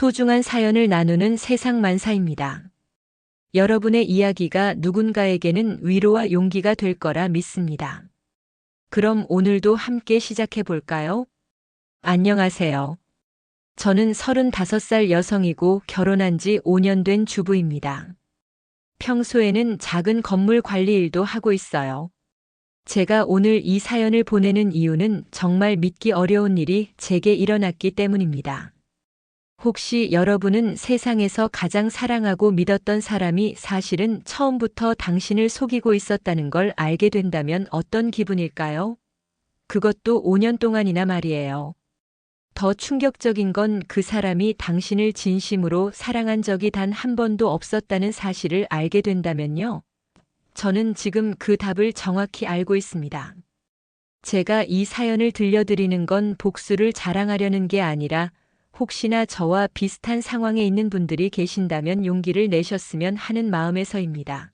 소중한 사연을 나누는 세상만사입니다. 여러분의 이야기가 누군가에게는 위로와 용기가 될 거라 믿습니다. 그럼 오늘도 함께 시작해 볼까요? 안녕하세요. 저는 35살 여성이고 결혼한 지 5년 된 주부입니다. 평소에는 작은 건물 관리 일도 하고 있어요. 제가 오늘 이 사연을 보내는 이유는 정말 믿기 어려운 일이 제게 일어났기 때문입니다. 혹시 여러분은 세상에서 가장 사랑하고 믿었던 사람이 사실은 처음부터 당신을 속이고 있었다는 걸 알게 된다면 어떤 기분일까요? 그것도 5년 동안이나 말이에요. 더 충격적인 건 그 사람이 당신을 진심으로 사랑한 적이 단 한 번도 없었다는 사실을 알게 된다면요. 저는 지금 그 답을 정확히 알고 있습니다. 제가 이 사연을 들려드리는 건 복수를 자랑하려는 게 아니라 혹시나 저와 비슷한 상황에 있는 분들이 계신다면 용기를 내셨으면 하는 마음에서입니다.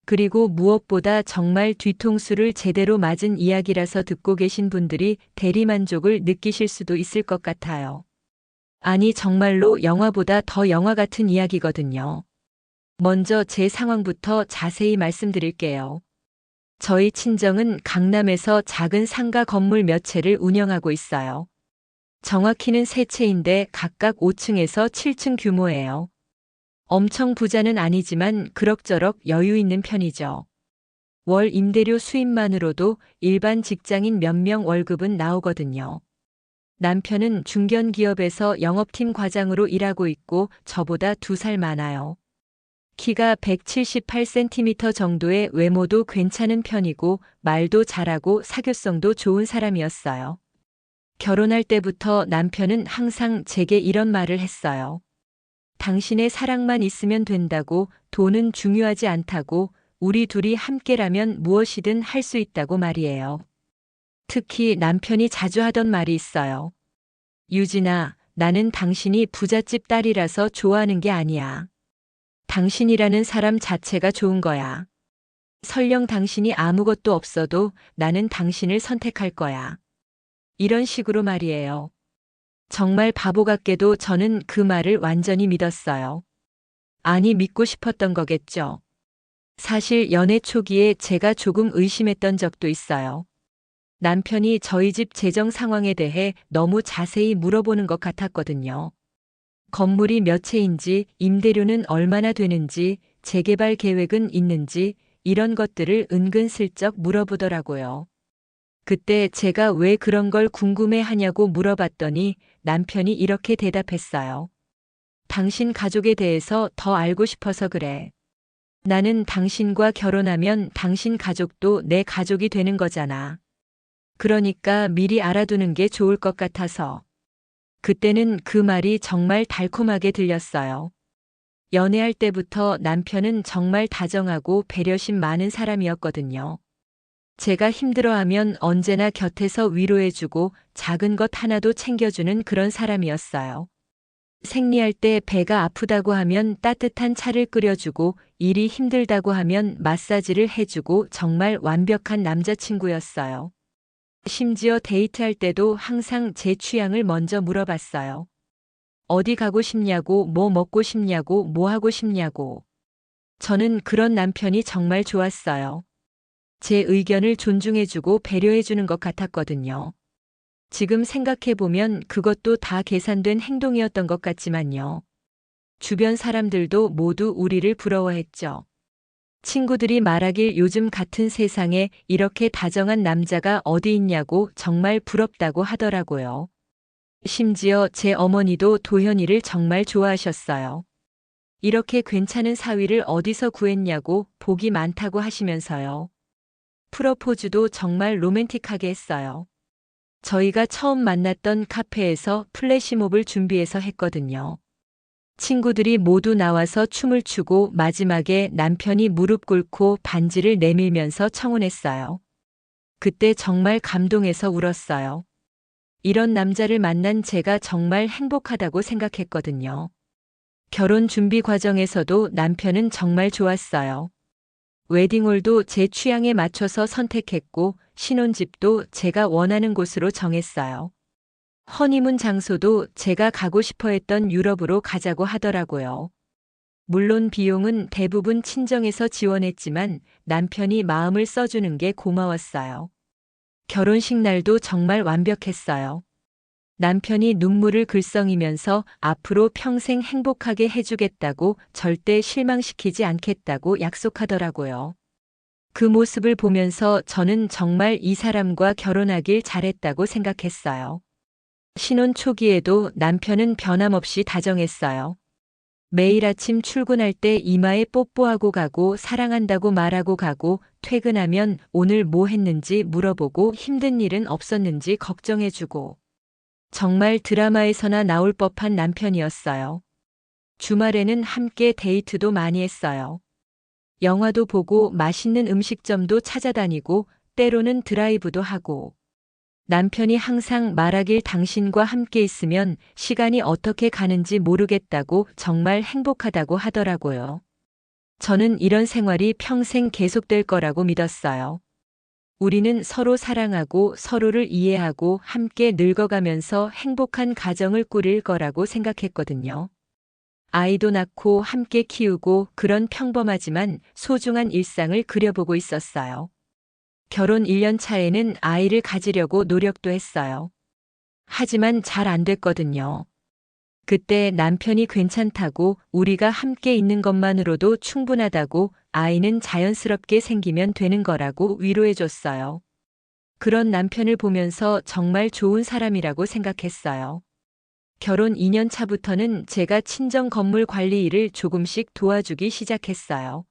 그리고 무엇보다 정말 뒤통수를 제대로 맞은 이야기라서 듣고 계신 분들이 대리만족을 느끼실 수도 있을 것 같아요. 아니, 정말로 영화보다 더 영화 같은 이야기거든요. 먼저 제 상황부터 자세히 말씀드릴게요. 저희 친정은 강남에서 작은 상가 건물 몇 채를 운영하고 있어요. 정확히는 3채인데 각각 5층에서 7층 규모예요. 엄청 부자는 아니지만 그럭저럭 여유 있는 편이죠. 월 임대료 수입만으로도 일반 직장인 몇 명 월급은 나오거든요. 남편은 중견기업에서 영업팀 과장으로 일하고 있고 저보다 2살 많아요. 키가 178cm 정도의 외모도 괜찮은 편이고 말도 잘하고 사교성도 좋은 사람이었어요. 결혼할 때부터 남편은 항상 제게 이런 말을 했어요. 당신의 사랑만 있으면 된다고, 돈은 중요하지 않다고, 우리 둘이 함께라면 무엇이든 할 수 있다고 말이에요. 특히 남편이 자주 하던 말이 있어요. 유진아, 나는 당신이 부잣집 딸이라서 좋아하는 게 아니야. 당신이라는 사람 자체가 좋은 거야. 설령 당신이 아무것도 없어도 나는 당신을 선택할 거야. 이런 식으로 말이에요. 정말 바보 같게도 저는 그 말을 완전히 믿었어요. 아니, 믿고 싶었던 거겠죠. 사실 연애 초기에 제가 조금 의심했던 적도 있어요. 남편이 저희 집 재정 상황에 대해 너무 자세히 물어보는 것 같았거든요. 건물이 몇 채인지, 임대료는 얼마나 되는지, 재개발 계획은 있는지, 이런 것들을 은근슬쩍 물어보더라고요. 그때 제가 왜 그런 걸 궁금해 하냐고 물어봤더니 남편이 이렇게 대답했어요. 당신 가족에 대해서 더 알고 싶어서 그래. 나는 당신과 결혼하면 당신 가족도 내 가족이 되는 거잖아. 그러니까 미리 알아두는 게 좋을 것 같아서. 그때는 그 말이 정말 달콤하게 들렸어요. 연애할 때부터 남편은 정말 다정하고 배려심 많은 사람이었거든요. 제가 힘들어하면 언제나 곁에서 위로해주고 작은 것 하나도 챙겨주는 그런 사람이었어요. 생리할 때 배가 아프다고 하면 따뜻한 차를 끓여주고 일이 힘들다고 하면 마사지를 해주고 정말 완벽한 남자친구였어요. 심지어 데이트할 때도 항상 제 취향을 먼저 물어봤어요. 어디 가고 싶냐고, 뭐 먹고 싶냐고, 뭐 하고 싶냐고. 저는 그런 남편이 정말 좋았어요. 제 의견을 존중해주고 배려해주는 것 같았거든요. 지금 생각해보면 그것도 다 계산된 행동이었던 것 같지만요. 주변 사람들도 모두 우리를 부러워했죠. 친구들이 말하길 요즘 같은 세상에 이렇게 다정한 남자가 어디 있냐고 정말 부럽다고 하더라고요. 심지어 제 어머니도 도현이를 정말 좋아하셨어요. 이렇게 괜찮은 사위를 어디서 구했냐고 복이 많다고 하시면서요. 프러포즈도 정말 로맨틱하게 했어요. 저희가 처음 만났던 카페에서 플래시몹을 준비해서 했거든요. 친구들이 모두 나와서 춤을 추고 마지막에 남편이 무릎 꿇고 반지를 내밀면서 청혼했어요. 그때 정말 감동해서 울었어요. 이런 남자를 만난 제가 정말 행복하다고 생각했거든요. 결혼 준비 과정에서도 남편은 정말 좋았어요. 웨딩홀도 제 취향에 맞춰서 선택했고 신혼집도 제가 원하는 곳으로 정했어요. 허니문 장소도 제가 가고 싶어 했던 유럽으로 가자고 하더라고요. 물론 비용은 대부분 친정에서 지원했지만 남편이 마음을 써주는 게 고마웠어요. 결혼식 날도 정말 완벽했어요. 남편이 눈물을 글썽이면서 앞으로 평생 행복하게 해주겠다고 절대 실망시키지 않겠다고 약속하더라고요. 그 모습을 보면서 저는 정말 이 사람과 결혼하길 잘했다고 생각했어요. 신혼 초기에도 남편은 변함없이 다정했어요. 매일 아침 출근할 때 이마에 뽀뽀하고 가고 사랑한다고 말하고 가고 퇴근하면 오늘 뭐 했는지 물어보고 힘든 일은 없었는지 걱정해주고 정말 드라마에서나 나올 법한 남편이었어요. 주말에는 함께 데이트도 많이 했어요. 영화도 보고 맛있는 음식점도 찾아다니고 때로는 드라이브도 하고 남편이 항상 말하길 당신과 함께 있으면 시간이 어떻게 가는지 모르겠다고 정말 행복하다고 하더라고요. 저는 이런 생활이 평생 계속될 거라고 믿었어요. 우리는 서로 사랑하고 서로를 이해하고 함께 늙어가면서 행복한 가정을 꾸릴 거라고 생각했거든요. 아이도 낳고 함께 키우고 그런 평범하지만 소중한 일상을 그려보고 있었어요. 결혼 1년 차에는 아이를 가지려고 노력도 했어요. 하지만 잘 안 됐거든요. 그때 남편이 괜찮다고 우리가 함께 있는 것만으로도 충분하다고 아이는 자연스럽게 생기면 되는 거라고 위로해줬어요. 그런 남편을 보면서 정말 좋은 사람이라고 생각했어요. 결혼 2년 차부터는 제가 친정 건물 관리 일을 조금씩 도와주기 시작했어요.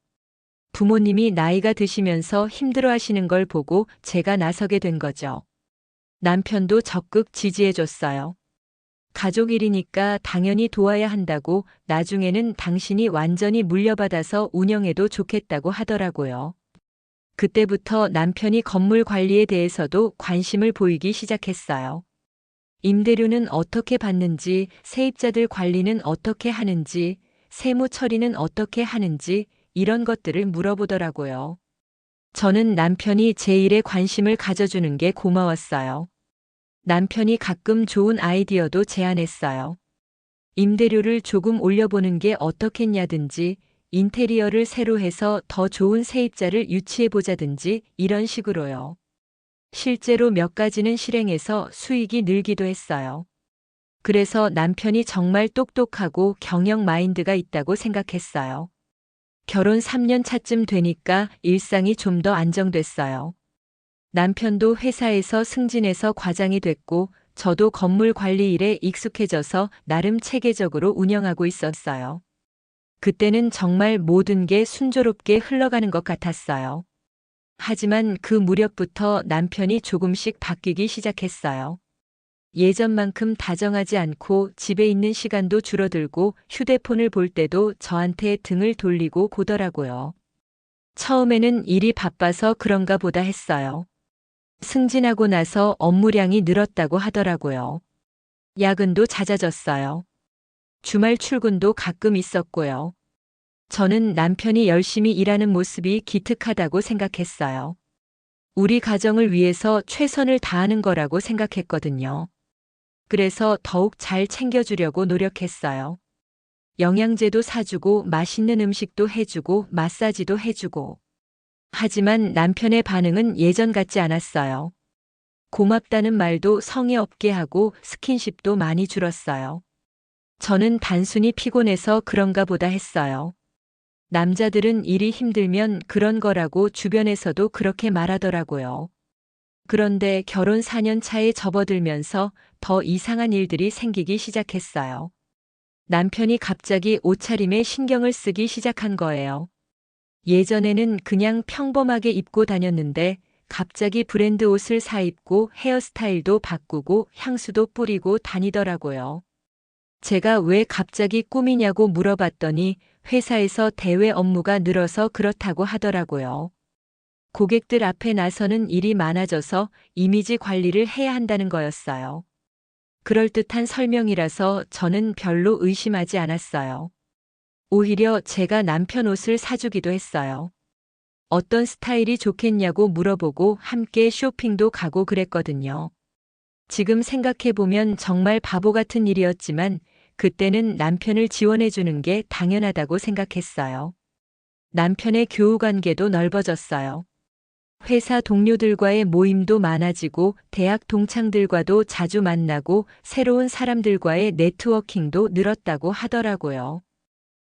부모님이 나이가 드시면서 힘들어 하시는 걸 보고 제가 나서게 된 거죠. 남편도 적극 지지해줬어요. 가족 일이니까 당연히 도와야 한다고 나중에는 당신이 완전히 물려받아서 운영해도 좋겠다고 하더라고요. 그때부터 남편이 건물 관리에 대해서도 관심을 보이기 시작했어요. 임대료는 어떻게 받는지, 세입자들 관리는 어떻게 하는지, 세무 처리는 어떻게 하는지 이런 것들을 물어보더라고요. 저는 남편이 제 일에 관심을 가져주는 게 고마웠어요. 남편이 가끔 좋은 아이디어도 제안했어요. 임대료를 조금 올려보는 게 어떻겠냐든지, 인테리어를 새로 해서 더 좋은 세입자를 유치해보자든지 이런 식으로요. 실제로 몇 가지는 실행해서 수익이 늘기도 했어요. 그래서 남편이 정말 똑똑하고 경영 마인드가 있다고 생각했어요. 결혼 3년 차쯤 되니까 일상이 좀 더 안정됐어요. 남편도 회사에서 승진해서 과장이 됐고 저도 건물 관리 일에 익숙해져서 나름 체계적으로 운영하고 있었어요. 그때는 정말 모든 게 순조롭게 흘러가는 것 같았어요. 하지만 그 무렵부터 남편이 조금씩 바뀌기 시작했어요. 예전만큼 다정하지 않고 집에 있는 시간도 줄어들고 휴대폰을 볼 때도 저한테 등을 돌리고 보더라고요. 처음에는 일이 바빠서 그런가 보다 했어요. 승진하고 나서 업무량이 늘었다고 하더라고요. 야근도 잦아졌어요. 주말 출근도 가끔 있었고요. 저는 남편이 열심히 일하는 모습이 기특하다고 생각했어요. 우리 가정을 위해서 최선을 다하는 거라고 생각했거든요. 그래서 더욱 잘 챙겨주려고 노력했어요. 영양제도 사주고 맛있는 음식도 해주고 마사지도 해주고. 하지만 남편의 반응은 예전 같지 않았어요. 고맙다는 말도 성의 없게 하고 스킨십도 많이 줄었어요. 저는 단순히 피곤해서 그런가 보다 했어요. 남자들은 일이 힘들면 그런 거라고 주변에서도 그렇게 말하더라고요. 그런데 결혼 4년 차에 접어들면서 더 이상한 일들이 생기기 시작했어요. 남편이 갑자기 옷차림에 신경을 쓰기 시작한 거예요. 예전에는 그냥 평범하게 입고 다녔는데 갑자기 브랜드 옷을 사 입고 헤어스타일도 바꾸고 향수도 뿌리고 다니더라고요. 제가 왜 갑자기 꾸미냐고 물어봤더니 회사에서 대외 업무가 늘어서 그렇다고 하더라고요. 고객들 앞에 나서는 일이 많아져서 이미지 관리를 해야 한다는 거였어요. 그럴듯한 설명이라서 저는 별로 의심하지 않았어요. 오히려 제가 남편 옷을 사주기도 했어요. 어떤 스타일이 좋겠냐고 물어보고 함께 쇼핑도 가고 그랬거든요. 지금 생각해보면 정말 바보 같은 일이었지만 그때는 남편을 지원해주는 게 당연하다고 생각했어요. 남편의 교우 관계도 넓어졌어요. 회사 동료들과의 모임도 많아지고 대학 동창들과도 자주 만나고 새로운 사람들과의 네트워킹도 늘었다고 하더라고요.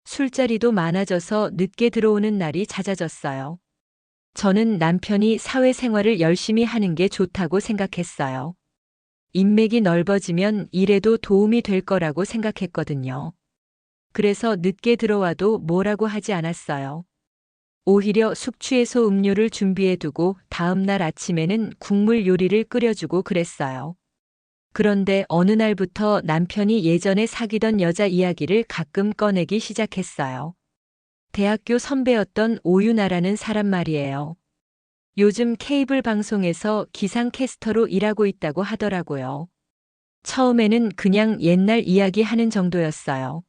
술자리도 많아져서 늦게 들어오는 날이 잦아졌어요. 저는 남편이 사회생활을 열심히 하는 게 좋다고 생각했어요. 인맥이 넓어지면 일에도 도움이 될 거라고 생각했거든요. 그래서 늦게 들어와도 뭐라고 하지 않았어요. 오히려 숙취해소 음료를 준비해두고 다음날 아침에는 국물 요리를 끓여주고 그랬어요. 그런데 어느 날부터 남편이 예전에 사귀던 여자 이야기를 가끔 꺼내기 시작했어요. 대학교 선배였던 오유나라는 사람 말이에요. 요즘 케이블 방송에서 기상캐스터로 일하고 있다고 하더라고요. 처음에는 그냥 옛날 이야기 하는 정도였어요.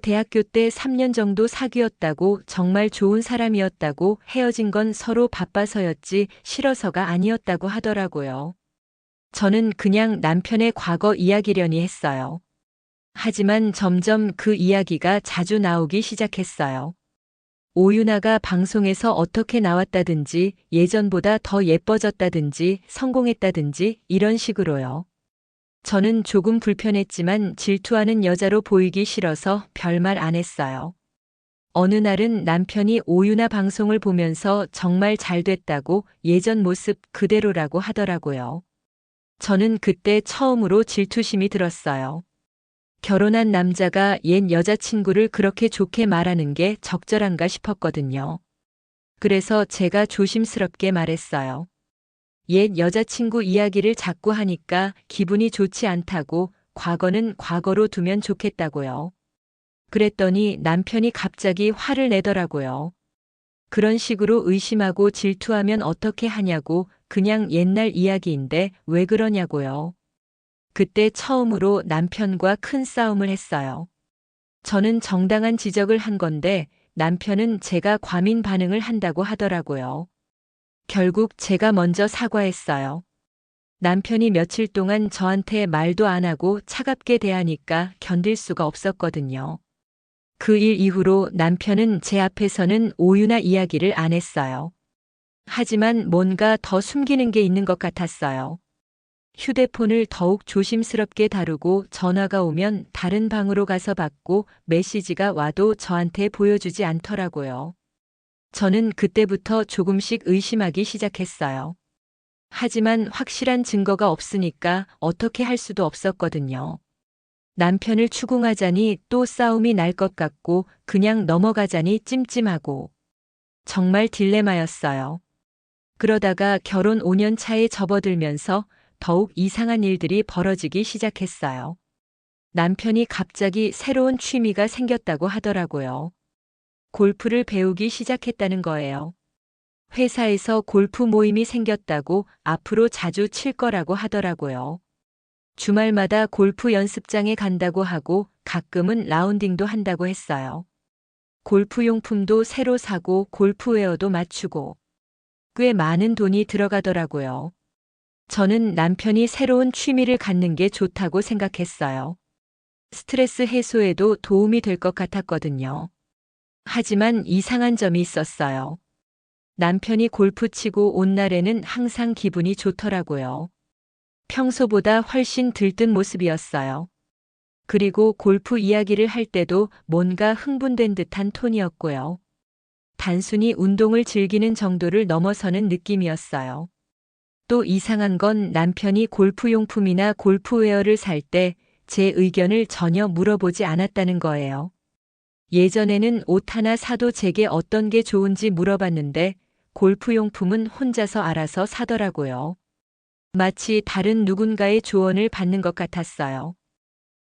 대학교 때 3년 정도 사귀었다고 정말 좋은 사람이었다고 헤어진 건 서로 바빠서였지 싫어서가 아니었다고 하더라고요. 저는 그냥 남편의 과거 이야기려니 했어요. 하지만 점점 그 이야기가 자주 나오기 시작했어요. 오유나가 방송에서 어떻게 나왔다든지 예전보다 더 예뻐졌다든지 성공했다든지 이런 식으로요. 저는 조금 불편했지만 질투하는 여자로 보이기 싫어서 별말 안 했어요. 어느 날은 남편이 오유나 방송을 보면서 정말 잘 됐다고 예전 모습 그대로라고 하더라고요. 저는 그때 처음으로 질투심이 들었어요. 결혼한 남자가 옛 여자친구를 그렇게 좋게 말하는 게 적절한가 싶었거든요. 그래서 제가 조심스럽게 말했어요. 옛 여자친구 이야기를 자꾸 하니까 기분이 좋지 않다고 과거는 과거로 두면 좋겠다고요. 그랬더니 남편이 갑자기 화를 내더라고요. 그런 식으로 의심하고 질투하면 어떻게 하냐고 그냥 옛날 이야기인데 왜 그러냐고요. 그때 처음으로 남편과 큰 싸움을 했어요. 저는 정당한 지적을 한 건데 남편은 제가 과민 반응을 한다고 하더라고요. 결국 제가 먼저 사과했어요. 남편이 며칠 동안 저한테 말도 안 하고 차갑게 대하니까 견딜 수가 없었거든요. 그 일 이후로 남편은 제 앞에서는 오유나 이야기를 안 했어요. 하지만 뭔가 더 숨기는 게 있는 것 같았어요. 휴대폰을 더욱 조심스럽게 다루고 전화가 오면 다른 방으로 가서 받고 메시지가 와도 저한테 보여주지 않더라고요. 저는 그때부터 조금씩 의심하기 시작했어요. 하지만 확실한 증거가 없으니까 어떻게 할 수도 없었거든요. 남편을 추궁하자니 또 싸움이 날 것 같고 그냥 넘어가자니 찜찜하고 정말 딜레마였어요. 그러다가 결혼 5년 차에 접어들면서 더욱 이상한 일들이 벌어지기 시작했어요. 남편이 갑자기 새로운 취미가 생겼다고 하더라고요. 골프를 배우기 시작했다는 거예요. 회사에서 골프 모임이 생겼다고 앞으로 자주 칠 거라고 하더라고요. 주말마다 골프 연습장에 간다고 하고 가끔은 라운딩도 한다고 했어요. 골프 용품도 새로 사고 골프웨어도 맞추고 꽤 많은 돈이 들어가더라고요. 저는 남편이 새로운 취미를 갖는 게 좋다고 생각했어요. 스트레스 해소에도 도움이 될 것 같았거든요. 하지만 이상한 점이 있었어요. 남편이 골프 치고 온 날에는 항상 기분이 좋더라고요. 평소보다 훨씬 들뜬 모습이었어요. 그리고 골프 이야기를 할 때도 뭔가 흥분된 듯한 톤이었고요. 단순히 운동을 즐기는 정도를 넘어서는 느낌이었어요. 또 이상한 건 남편이 골프용품이나 골프웨어를 살 때 제 의견을 전혀 물어보지 않았다는 거예요. 예전에는 옷 하나 사도 제게 어떤 게 좋은지 물어봤는데 골프용품은 혼자서 알아서 사더라고요. 마치 다른 누군가의 조언을 받는 것 같았어요.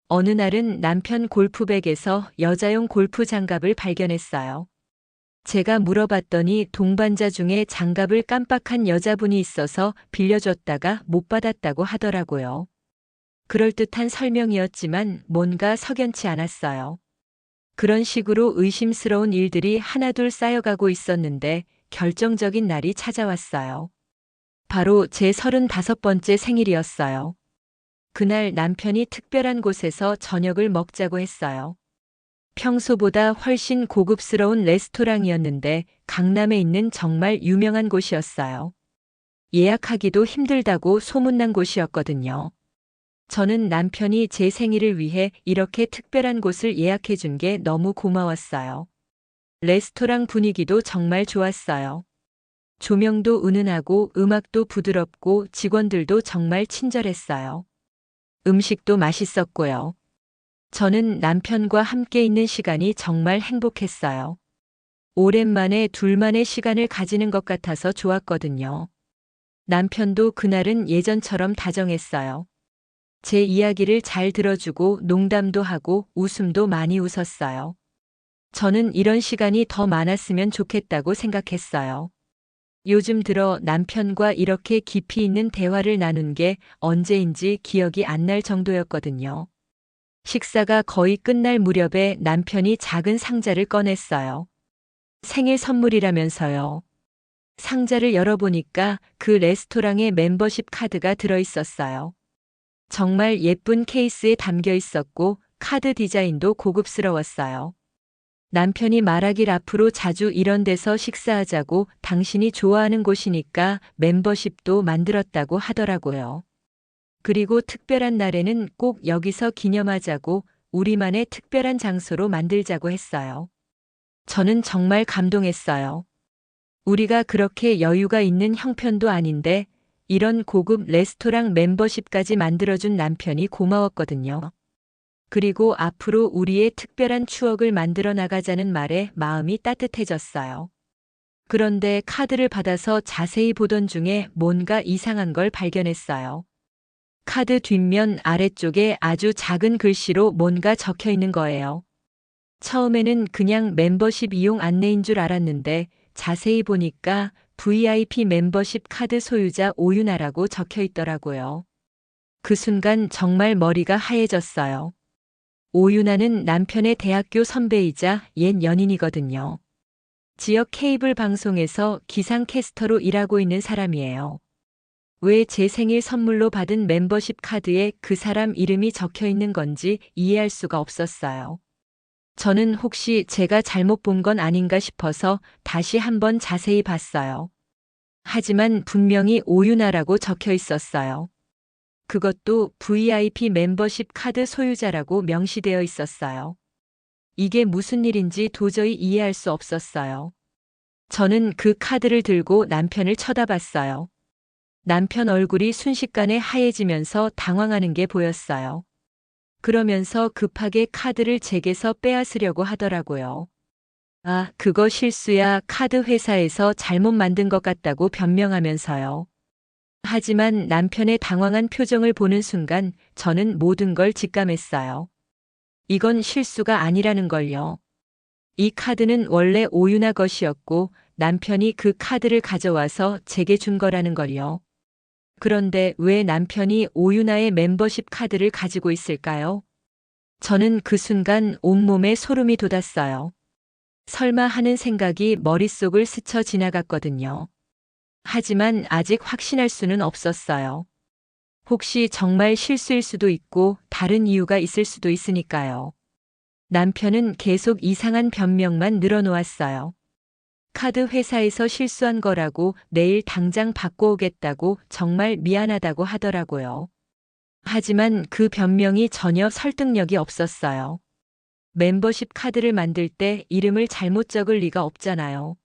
어느 날은 남편 골프백에서 여자용 골프 장갑을 발견했어요. 제가 물어봤더니 동반자 중에 장갑을 깜빡한 여자분이 있어서 빌려줬다가 못 받았다고 하더라고요. 그럴듯한 설명이었지만 뭔가 석연치 않았어요. 그런 식으로 의심스러운 일들이 하나둘 쌓여가고 있었는데 결정적인 날이 찾아왔어요. 바로 제 35번째 생일이었어요. 그날 남편이 특별한 곳에서 저녁을 먹자고 했어요. 평소보다 훨씬 고급스러운 레스토랑이었는데 강남에 있는 정말 유명한 곳이었어요. 예약하기도 힘들다고 소문난 곳이었거든요. 저는 남편이 제 생일을 위해 이렇게 특별한 곳을 예약해 준 게 너무 고마웠어요. 레스토랑 분위기도 정말 좋았어요. 조명도 은은하고 음악도 부드럽고 직원들도 정말 친절했어요. 음식도 맛있었고요. 저는 남편과 함께 있는 시간이 정말 행복했어요. 오랜만에 둘만의 시간을 가지는 것 같아서 좋았거든요. 남편도 그날은 예전처럼 다정했어요. 제 이야기를 잘 들어주고 농담도 하고 웃음도 많이 웃었어요. 저는 이런 시간이 더 많았으면 좋겠다고 생각했어요. 요즘 들어 남편과 이렇게 깊이 있는 대화를 나눈 게 언제인지 기억이 안 날 정도였거든요. 식사가 거의 끝날 무렵에 남편이 작은 상자를 꺼냈어요. 생일 선물이라면서요. 상자를 열어보니까 그 레스토랑의 멤버십 카드가 들어있었어요. 정말 예쁜 케이스에 담겨 있었고 카드 디자인도 고급스러웠어요. 남편이 말하길 앞으로 자주 이런 데서 식사하자고 당신이 좋아하는 곳이니까 멤버십도 만들었다고 하더라고요. 그리고 특별한 날에는 꼭 여기서 기념하자고 우리만의 특별한 장소로 만들자고 했어요. 저는 정말 감동했어요. 우리가 그렇게 여유가 있는 형편도 아닌데 이런 고급 레스토랑 멤버십까지 만들어준 남편이 고마웠거든요. 그리고 앞으로 우리의 특별한 추억을 만들어 나가자는 말에 마음이 따뜻해졌어요. 그런데 카드를 받아서 자세히 보던 중에 뭔가 이상한 걸 발견했어요. 카드 뒷면 아래쪽에 아주 작은 글씨로 뭔가 적혀 있는 거예요. 처음에는 그냥 멤버십 이용 안내인 줄 알았는데 자세히 보니까 VIP 멤버십 카드 소유자 오윤아라고 적혀 있더라고요. 그 순간 정말 머리가 하얘졌어요. 오윤아는 남편의 대학교 선배이자 옛 연인이거든요. 지역 케이블 방송에서 기상캐스터로 일하고 있는 사람이에요. 왜 제 생일 선물로 받은 멤버십 카드에 그 사람 이름이 적혀 있는 건지 이해할 수가 없었어요. 저는 혹시 제가 잘못 본 건 아닌가 싶어서 다시 한번 자세히 봤어요. 하지만 분명히 오윤아라고 적혀 있었어요. 그것도 VIP 멤버십 카드 소유자라고 명시되어 있었어요. 이게 무슨 일인지 도저히 이해할 수 없었어요. 저는 그 카드를 들고 남편을 쳐다봤어요. 남편 얼굴이 순식간에 하얘지면서 당황하는 게 보였어요. 그러면서 급하게 카드를 제게서 빼앗으려고 하더라고요. 아, 그거 실수야. 카드 회사에서 잘못 만든 것 같다고 변명하면서요. 하지만 남편의 당황한 표정을 보는 순간 저는 모든 걸 직감했어요. 이건 실수가 아니라는 걸요. 이 카드는 원래 오윤아 것이었고 남편이 그 카드를 가져와서 제게 준 거라는 걸요. 그런데 왜 남편이 오윤아의 멤버십 카드를 가지고 있을까요? 저는 그 순간 온몸에 소름이 돋았어요. 설마 하는 생각이 머릿속을 스쳐 지나갔거든요. 하지만 아직 확신할 수는 없었어요. 혹시 정말 실수일 수도 있고 다른 이유가 있을 수도 있으니까요. 남편은 계속 이상한 변명만 늘어놓았어요. 카드 회사에서 실수한 거라고 내일 당장 바꿔오겠다고 정말 미안하다고 하더라고요. 하지만 그 변명이 전혀 설득력이 없었어요. 멤버십 카드를 만들 때 이름을 잘못 적을 리가 없잖아요.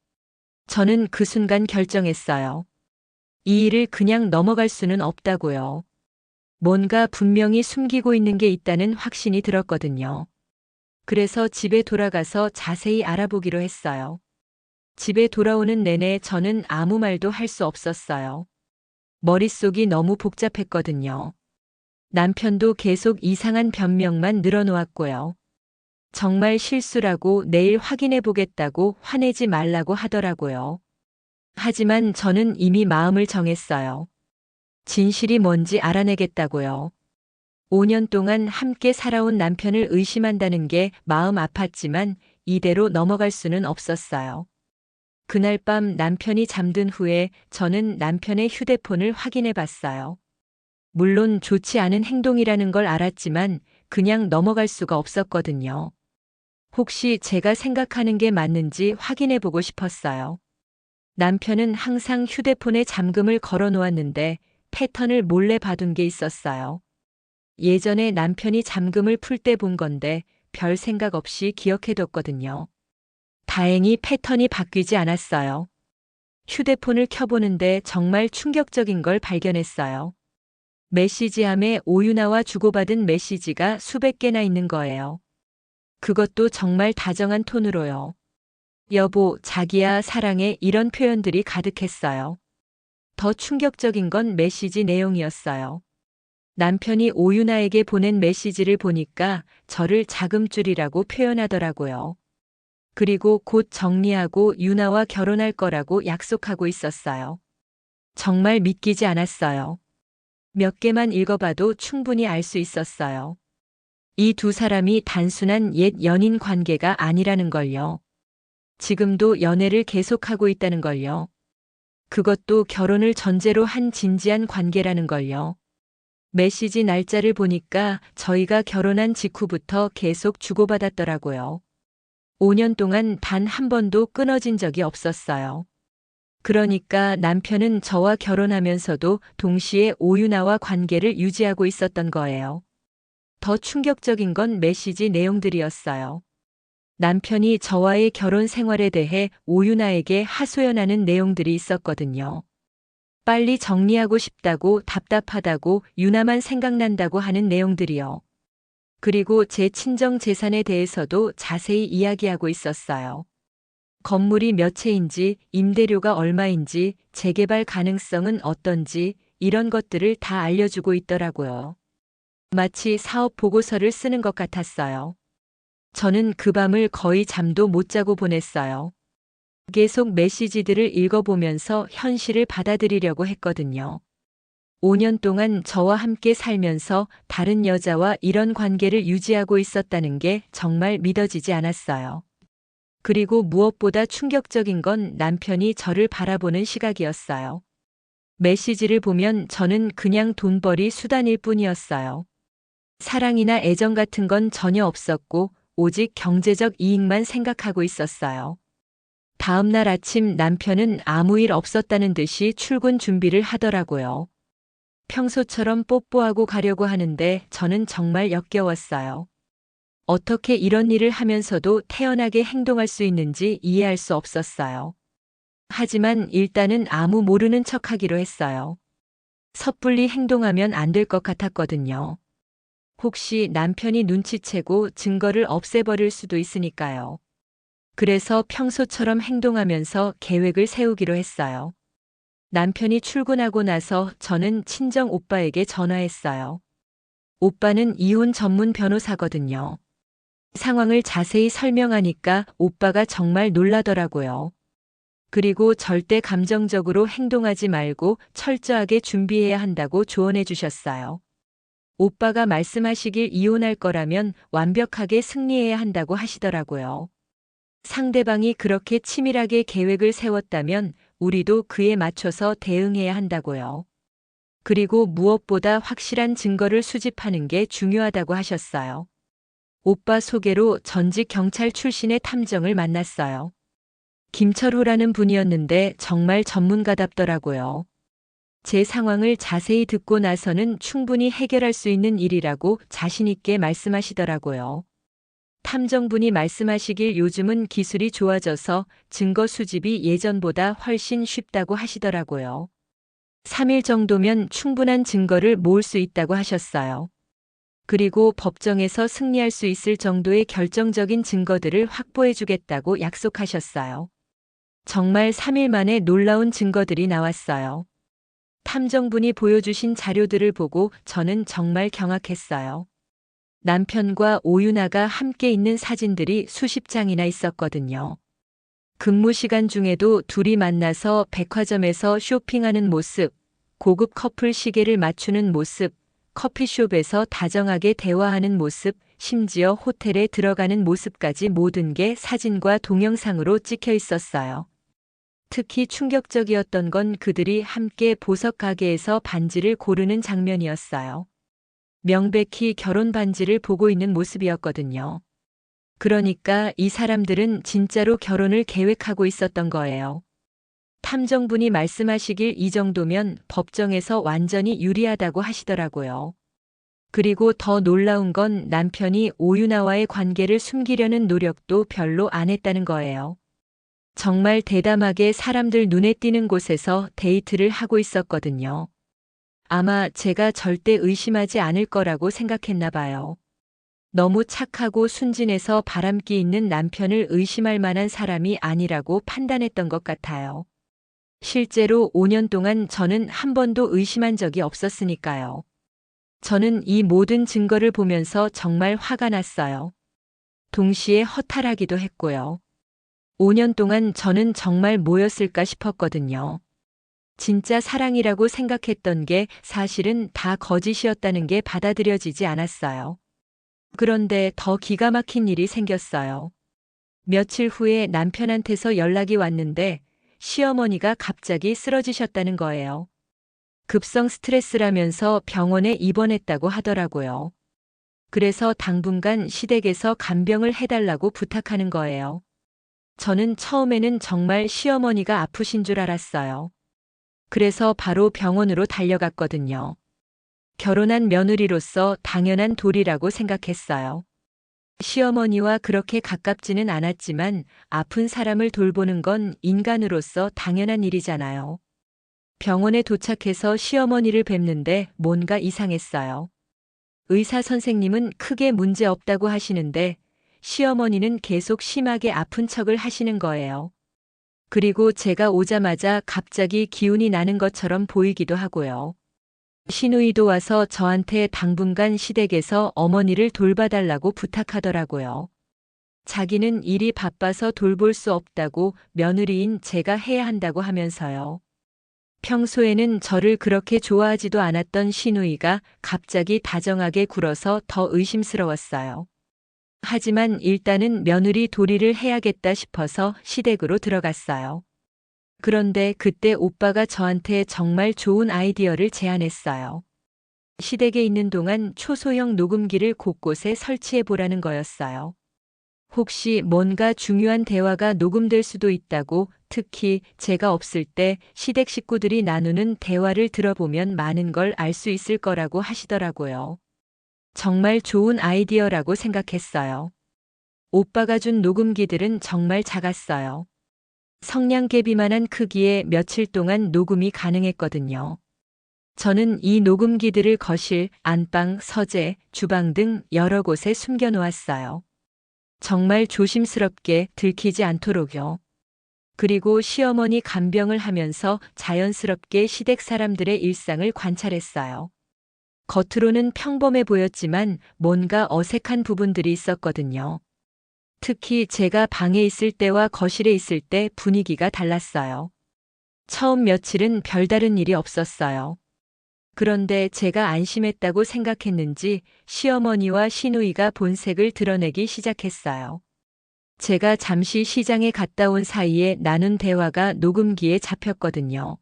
저는 그 순간 결정했어요. 이 일을 그냥 넘어갈 수는 없다고요. 뭔가 분명히 숨기고 있는 게 있다는 확신이 들었거든요. 그래서 집에 돌아가서 자세히 알아보기로 했어요. 집에 돌아오는 내내 저는 아무 말도 할 수 없었어요. 머릿속이 너무 복잡했거든요. 남편도 계속 이상한 변명만 늘어놓았고요. 정말 실수라고 내일 확인해 보겠다고 화내지 말라고 하더라고요. 하지만 저는 이미 마음을 정했어요. 진실이 뭔지 알아내겠다고요. 5년 동안 함께 살아온 남편을 의심한다는 게 마음 아팠지만 이대로 넘어갈 수는 없었어요. 그날 밤 남편이 잠든 후에 저는 남편의 휴대폰을 확인해 봤어요. 물론 좋지 않은 행동이라는 걸 알았지만 그냥 넘어갈 수가 없었거든요. 혹시 제가 생각하는 게 맞는지 확인해 보고 싶었어요. 남편은 항상 휴대폰에 잠금을 걸어 놓았는데 패턴을 몰래 봐둔 게 있었어요. 예전에 남편이 잠금을 풀 때 본 건데 별 생각 없이 기억해뒀거든요. 다행히 패턴이 바뀌지 않았어요. 휴대폰을 켜보는데 정말 충격적인 걸 발견했어요. 메시지함에 오유나와 주고받은 메시지가 수백 개나 있는 거예요. 그것도 정말 다정한 톤으로요. 여보, 자기야, 사랑해 이런 표현들이 가득했어요. 더 충격적인 건 메시지 내용이었어요. 남편이 오유나에게 보낸 메시지를 보니까 저를 자금줄이라고 표현하더라고요. 그리고 곧 정리하고 유나와 결혼할 거라고 약속하고 있었어요. 정말 믿기지 않았어요. 몇 개만 읽어봐도 충분히 알 수 있었어요. 이 두 사람이 단순한 옛 연인 관계가 아니라는 걸요. 지금도 연애를 계속하고 있다는 걸요. 그것도 결혼을 전제로 한 진지한 관계라는 걸요. 메시지 날짜를 보니까 저희가 결혼한 직후부터 계속 주고받았더라고요. 5년 동안 단 한 번도 끊어진 적이 없었어요. 그러니까 남편은 저와 결혼하면서도 동시에 오유나와 관계를 유지하고 있었던 거예요. 더 충격적인 건 메시지 내용들이었어요. 남편이 저와의 결혼 생활에 대해 오유나에게 하소연하는 내용들이 있었거든요. 빨리 정리하고 싶다고, 답답하다고, 유나만 생각난다고 하는 내용들이요. 그리고 제 친정 재산에 대해서도 자세히 이야기하고 있었어요. 건물이 몇 채인지, 임대료가 얼마인지, 재개발 가능성은 어떤지 이런 것들을 다 알려주고 있더라고요. 마치 사업 보고서를 쓰는 것 같았어요. 저는 그 밤을 거의 잠도 못 자고 보냈어요. 계속 메시지들을 읽어보면서 현실을 받아들이려고 했거든요. 5년 동안 저와 함께 살면서 다른 여자와 이런 관계를 유지하고 있었다는 게 정말 믿어지지 않았어요. 그리고 무엇보다 충격적인 건 남편이 저를 바라보는 시각이었어요. 메시지를 보면 저는 그냥 돈벌이 수단일 뿐이었어요. 사랑이나 애정 같은 건 전혀 없었고 오직 경제적 이익만 생각하고 있었어요. 다음 날 아침 남편은 아무 일 없었다는 듯이 출근 준비를 하더라고요. 평소처럼 뽀뽀하고 가려고 하는데 저는 정말 역겨웠어요. 어떻게 이런 일을 하면서도 태연하게 행동할 수 있는지 이해할 수 없었어요. 하지만 일단은 아무 모르는 척하기로 했어요. 섣불리 행동하면 안 될 것 같았거든요. 혹시 남편이 눈치채고 증거를 없애버릴 수도 있으니까요. 그래서 평소처럼 행동하면서 계획을 세우기로 했어요. 남편이 출근하고 나서 저는 친정 오빠에게 전화했어요. 오빠는 이혼 전문 변호사거든요. 상황을 자세히 설명하니까 오빠가 정말 놀라더라고요. 그리고 절대 감정적으로 행동하지 말고 철저하게 준비해야 한다고 조언해 주셨어요. 오빠가 말씀하시길 이혼할 거라면 완벽하게 승리해야 한다고 하시더라고요. 상대방이 그렇게 치밀하게 계획을 세웠다면 우리도 그에 맞춰서 대응해야 한다고요. 그리고 무엇보다 확실한 증거를 수집하는 게 중요하다고 하셨어요. 오빠 소개로 전직 경찰 출신의 탐정을 만났어요. 김철호라는 분이었는데 정말 전문가답더라고요. 제 상황을 자세히 듣고 나서는 충분히 해결할 수 있는 일이라고 자신있게 말씀하시더라고요. 탐정분이 말씀하시길 요즘은 기술이 좋아져서 증거 수집이 예전보다 훨씬 쉽다고 하시더라고요. 3일 정도면 충분한 증거를 모을 수 있다고 하셨어요. 그리고 법정에서 승리할 수 있을 정도의 결정적인 증거들을 확보해 주겠다고 약속하셨어요. 정말 3일 만에 놀라운 증거들이 나왔어요. 탐정분이 보여주신 자료들을 보고 저는 정말 경악했어요. 남편과 오유나가 함께 있는 사진들이 수십 장이나 있었거든요. 근무 시간 중에도 둘이 만나서 백화점에서 쇼핑하는 모습, 고급 커플 시계를 맞추는 모습, 커피숍에서 다정하게 대화하는 모습, 심지어 호텔에 들어가는 모습까지 모든 게 사진과 동영상으로 찍혀 있었어요. 특히 충격적이었던 건 그들이 함께 보석 가게에서 반지를 고르는 장면이었어요. 명백히 결혼 반지를 보고 있는 모습이었거든요. 그러니까 이 사람들은 진짜로 결혼을 계획하고 있었던 거예요. 탐정분이 말씀하시길 이 정도면 법정에서 완전히 유리하다고 하시더라고요. 그리고 더 놀라운 건 남편이 오유나와의 관계를 숨기려는 노력도 별로 안 했다는 거예요. 정말 대담하게 사람들 눈에 띄는 곳에서 데이트를 하고 있었거든요. 아마 제가 절대 의심하지 않을 거라고 생각했나 봐요. 너무 착하고 순진해서 바람기 있는 남편을 의심할 만한 사람이 아니라고 판단했던 것 같아요. 실제로 5년 동안 저는 한 번도 의심한 적이 없었으니까요. 저는 이 모든 증거를 보면서 정말 화가 났어요. 동시에 허탈하기도 했고요. 5년 동안 저는 정말 뭐였을까 싶었거든요. 진짜 사랑이라고 생각했던 게 사실은 다 거짓이었다는 게 받아들여지지 않았어요. 그런데 더 기가 막힌 일이 생겼어요. 며칠 후에 남편한테서 연락이 왔는데 시어머니가 갑자기 쓰러지셨다는 거예요. 급성 스트레스라면서 병원에 입원했다고 하더라고요. 그래서 당분간 시댁에서 간병을 해달라고 부탁하는 거예요. 저는 처음에는 정말 시어머니가 아프신 줄 알았어요. 그래서 바로 병원으로 달려갔거든요. 결혼한 며느리로서 당연한 도리라고 생각했어요. 시어머니와 그렇게 가깝지는 않았지만 아픈 사람을 돌보는 건 인간으로서 당연한 일이잖아요. 병원에 도착해서 시어머니를 뵙는데 뭔가 이상했어요. 의사 선생님은 크게 문제 없다고 하시는데 시어머니는 계속 심하게 아픈 척을 하시는 거예요. 그리고 제가 오자마자 갑자기 기운이 나는 것처럼 보이기도 하고요. 시누이도 와서 저한테 당분간 시댁에서 어머니를 돌봐달라고 부탁하더라고요. 자기는 일이 바빠서 돌볼 수 없다고 며느리인 제가 해야 한다고 하면서요. 평소에는 저를 그렇게 좋아하지도 않았던 시누이가 갑자기 다정하게 굴어서 더 의심스러웠어요. 하지만 일단은 며느리 도리를 해야겠다 싶어서 시댁으로 들어갔어요. 그런데 그때 오빠가 저한테 정말 좋은 아이디어를 제안했어요. 시댁에 있는 동안 초소형 녹음기를 곳곳에 설치해 보라는 거였어요. 혹시 뭔가 중요한 대화가 녹음될 수도 있다고, 특히 제가 없을 때 시댁 식구들이 나누는 대화를 들어보면 많은 걸 알 수 있을 거라고 하시더라고요. 정말 좋은 아이디어라고 생각했어요. 오빠가 준 녹음기들은 정말 작았어요. 성냥개비만한 크기에 며칠 동안 녹음이 가능했거든요. 저는 이 녹음기들을 거실, 안방, 서재, 주방 등 여러 곳에 숨겨 놓았어요. 정말 조심스럽게 들키지 않도록요. 그리고 시어머니 간병을 하면서 자연스럽게 시댁 사람들의 일상을 관찰했어요. 겉으로는 평범해 보였지만 뭔가 어색한 부분들이 있었거든요. 특히 제가 방에 있을 때와 거실에 있을 때 분위기가 달랐어요. 처음 며칠은 별다른 일이 없었어요. 그런데 제가 안심했다고 생각했는지 시어머니와 시누이가 본색을 드러내기 시작했어요. 제가 잠시 시장에 갔다 온 사이에 나눈 대화가 녹음기에 잡혔거든요.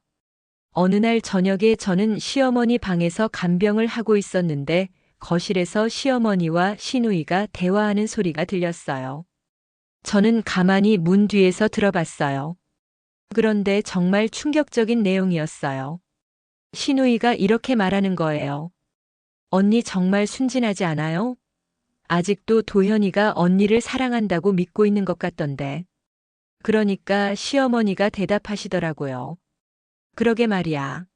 어느 날 저녁에 저는 시어머니 방에서 간병을 하고 있었는데 거실에서 시어머니와 시누이가 대화하는 소리가 들렸어요. 저는 가만히 문 뒤에서 들어봤어요. 그런데 정말 충격적인 내용이었어요. 시누이가 이렇게 말하는 거예요. 언니 정말 순진하지 않아요? 아직도 도현이가 언니를 사랑한다고 믿고 있는 것 같던데. 그러니까 시어머니가 대답하시더라고요. 그러게 말이야.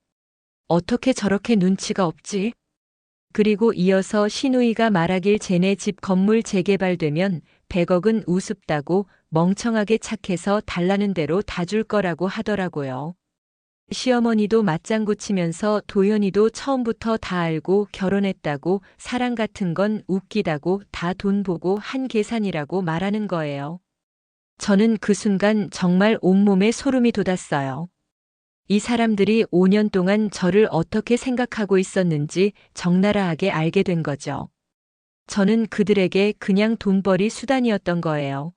어떻게 저렇게 눈치가 없지? 그리고 이어서 시누이가 말하길 쟤네 집 건물 재개발되면 100억은 우습다고 멍청하게 착해서 달라는 대로 다 줄 거라고 하더라고요. 시어머니도 맞장구 치면서 도연이도 처음부터 다 알고 결혼했다고 사랑 같은 건 웃기다고 다 돈 보고 한 계산이라고 말하는 거예요. 저는 그 순간 정말 온몸에 소름이 돋았어요. 이 사람들이 5년 동안 저를 어떻게 생각하고 있었는지 적나라하게 알게 된 거죠. 저는 그들에게 그냥 돈벌이 수단이었던 거예요.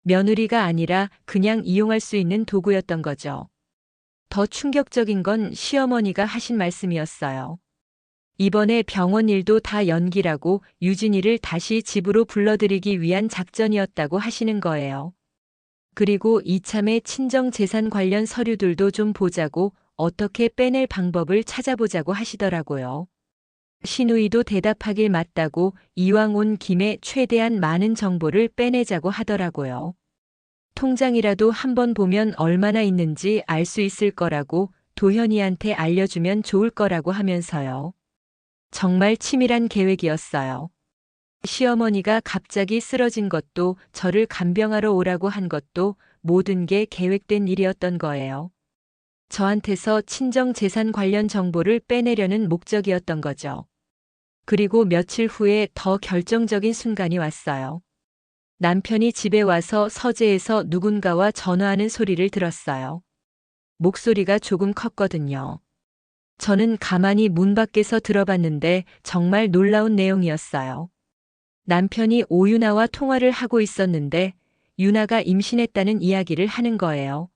며느리가 아니라 그냥 이용할 수 있는 도구였던 거죠. 더 충격적인 건 시어머니가 하신 말씀이었어요. 이번에 병원 일도 다 연기라고 유진이를 다시 집으로 불러들이기 위한 작전이었다고 하시는 거예요. 그리고 이참에 친정 재산 관련 서류들도 좀 보자고 어떻게 빼낼 방법을 찾아보자고 하시더라고요. 시누이도 대답하길 맞다고 이왕 온 김에 최대한 많은 정보를 빼내자고 하더라고요. 통장이라도 한번 보면 얼마나 있는지 알 수 있을 거라고 도현이한테 알려주면 좋을 거라고 하면서요. 정말 치밀한 계획이었어요. 시어머니가 갑자기 쓰러진 것도 저를 간병하러 오라고 한 것도 모든 게 계획된 일이었던 거예요. 저한테서 친정 재산 관련 정보를 빼내려는 목적이었던 거죠. 그리고 며칠 후에 더 결정적인 순간이 왔어요. 남편이 집에 와서 서재에서 누군가와 전화하는 소리를 들었어요. 목소리가 조금 컸거든요. 저는 가만히 문 밖에서 들어봤는데 정말 놀라운 내용이었어요. 남편이 오유나와 통화를 하고 있었는데 유나가 임신했다는 이야기를 하는 거예요.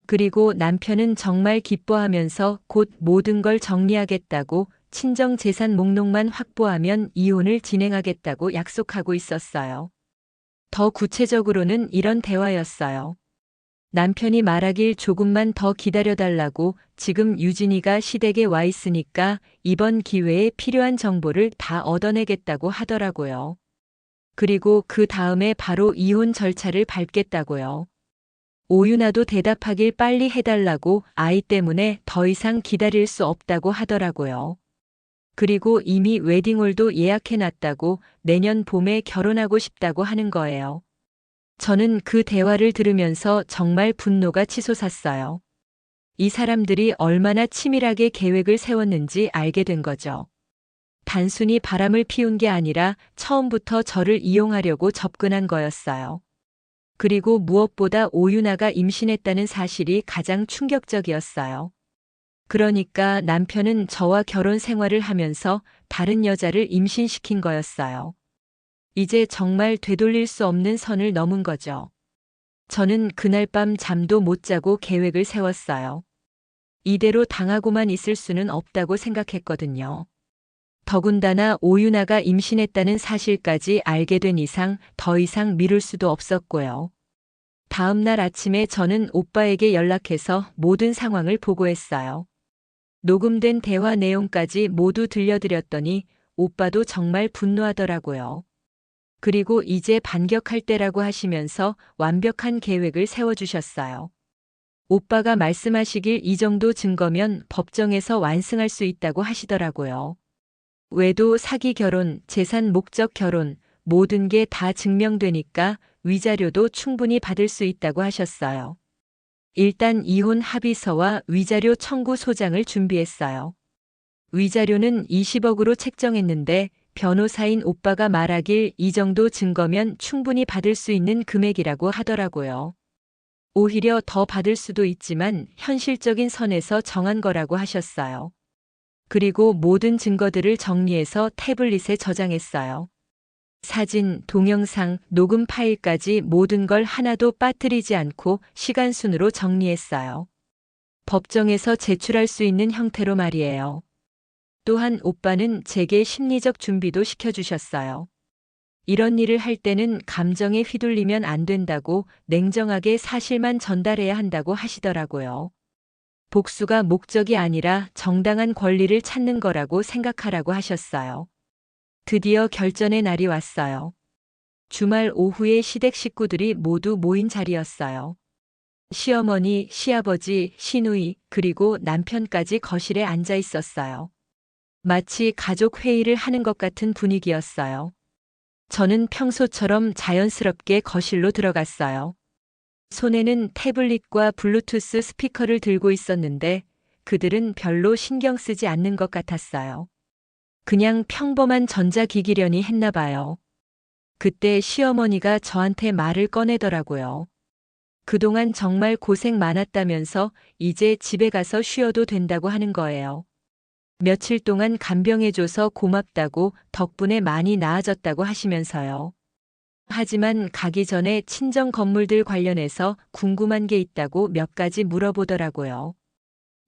그리고 남편은 정말 기뻐하면서 곧 모든 걸 정리하겠다고 친정 재산 목록만 확보하면 이혼을 진행하겠다고 약속하고 있었어요. 더 구체적으로는 이런 대화였어요. 남편이 말하길 조금만 더 기다려달라고 지금 유진이가 시댁에 와 있으니까 이번 기회에 필요한 정보를 다 얻어내겠다고 하더라고요. 그리고 그 다음에 바로 이혼 절차를 밟겠다고요. 오유나도 대답하길 빨리 해달라고 아이 때문에 더 이상 기다릴 수 없다고 하더라고요. 그리고 이미 웨딩홀도 예약해놨다고 내년 봄에 결혼하고 싶다고 하는 거예요. 저는 그 대화를 들으면서 정말 분노가 치솟았어요. 이 사람들이 얼마나 치밀하게 계획을 세웠는지 알게 된 거죠. 단순히 바람을 피운 게 아니라 처음부터 저를 이용하려고 접근한 거였어요. 그리고 무엇보다 오유나가 임신했다는 사실이 가장 충격적이었어요. 그러니까 남편은 저와 결혼 생활을 하면서 다른 여자를 임신시킨 거였어요. 이제 정말 되돌릴 수 없는 선을 넘은 거죠. 저는 그날 밤 잠도 못 자고 계획을 세웠어요. 이대로 당하고만 있을 수는 없다고 생각했거든요. 더군다나 오유나가 임신했다는 사실까지 알게 된 이상 더 이상 미룰 수도 없었고요. 다음 날 아침에 저는 오빠에게 연락해서 모든 상황을 보고했어요. 녹음된 대화 내용까지 모두 들려드렸더니 오빠도 정말 분노하더라고요. 그리고 이제 반격할 때라고 하시면서 완벽한 계획을 세워주셨어요. 오빠가 말씀하시길 이 정도 증거면 법정에서 완승할 수 있다고 하시더라고요. 외도, 사기 결혼, 재산 목적 결혼, 모든 게 다 증명되니까 위자료도 충분히 받을 수 있다고 하셨어요. 일단 이혼 합의서와 위자료 청구 소장을 준비했어요. 위자료는 20억으로 책정했는데 변호사인 오빠가 말하길 이 정도 증거면 충분히 받을 수 있는 금액이라고 하더라고요. 오히려 더 받을 수도 있지만 현실적인 선에서 정한 거라고 하셨어요. 그리고 모든 증거들을 정리해서 태블릿에 저장했어요. 사진, 동영상, 녹음 파일까지 모든 걸 하나도 빠뜨리지 않고 시간순으로 정리했어요. 법정에서 제출할 수 있는 형태로 말이에요. 또한 오빠는 제게 심리적 준비도 시켜주셨어요. 이런 일을 할 때는 감정에 휘둘리면 안 된다고 냉정하게 사실만 전달해야 한다고 하시더라고요. 복수가 목적이 아니라 정당한 권리를 찾는 거라고 생각하라고 하셨어요. 드디어 결전의 날이 왔어요. 주말 오후에 시댁 식구들이 모두 모인 자리였어요. 시어머니, 시아버지, 시누이, 그리고 남편까지 거실에 앉아 있었어요. 마치 가족 회의를 하는 것 같은 분위기였어요. 저는 평소처럼 자연스럽게 거실로 들어갔어요. 손에는 태블릿과 블루투스 스피커를 들고 있었는데 그들은 별로 신경 쓰지 않는 것 같았어요. 그냥 평범한 전자기기련이 했나 봐요. 그때 시어머니가 저한테 말을 꺼내더라고요. 그동안 정말 고생 많았다면서 이제 집에 가서 쉬어도 된다고 하는 거예요. 며칠 동안 간병해줘서 고맙다고 덕분에 많이 나아졌다고 하시면서요. 하지만 가기 전에 친정 건물들 관련해서 궁금한 게 있다고 몇 가지 물어보더라고요.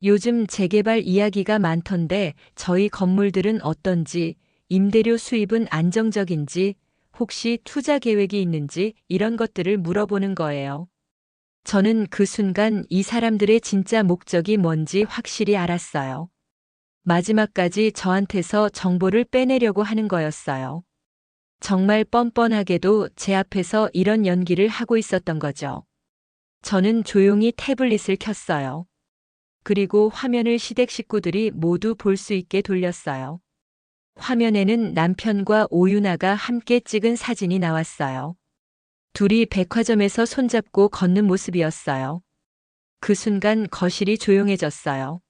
요즘 재개발 이야기가 많던데 저희 건물들은 어떤지, 임대료 수입은 안정적인지, 혹시 투자 계획이 있는지 이런 것들을 물어보는 거예요. 저는 그 순간 이 사람들의 진짜 목적이 뭔지 확실히 알았어요. 마지막까지 저한테서 정보를 빼내려고 하는 거였어요. 정말 뻔뻔하게도 제 앞에서 이런 연기를 하고 있었던 거죠. 저는 조용히 태블릿을 켰어요. 그리고 화면을 시댁 식구들이 모두 볼 수 있게 돌렸어요. 화면에는 남편과 오윤아가 함께 찍은 사진이 나왔어요. 둘이 백화점에서 손잡고 걷는 모습이었어요. 그 순간 거실이 조용해졌어요.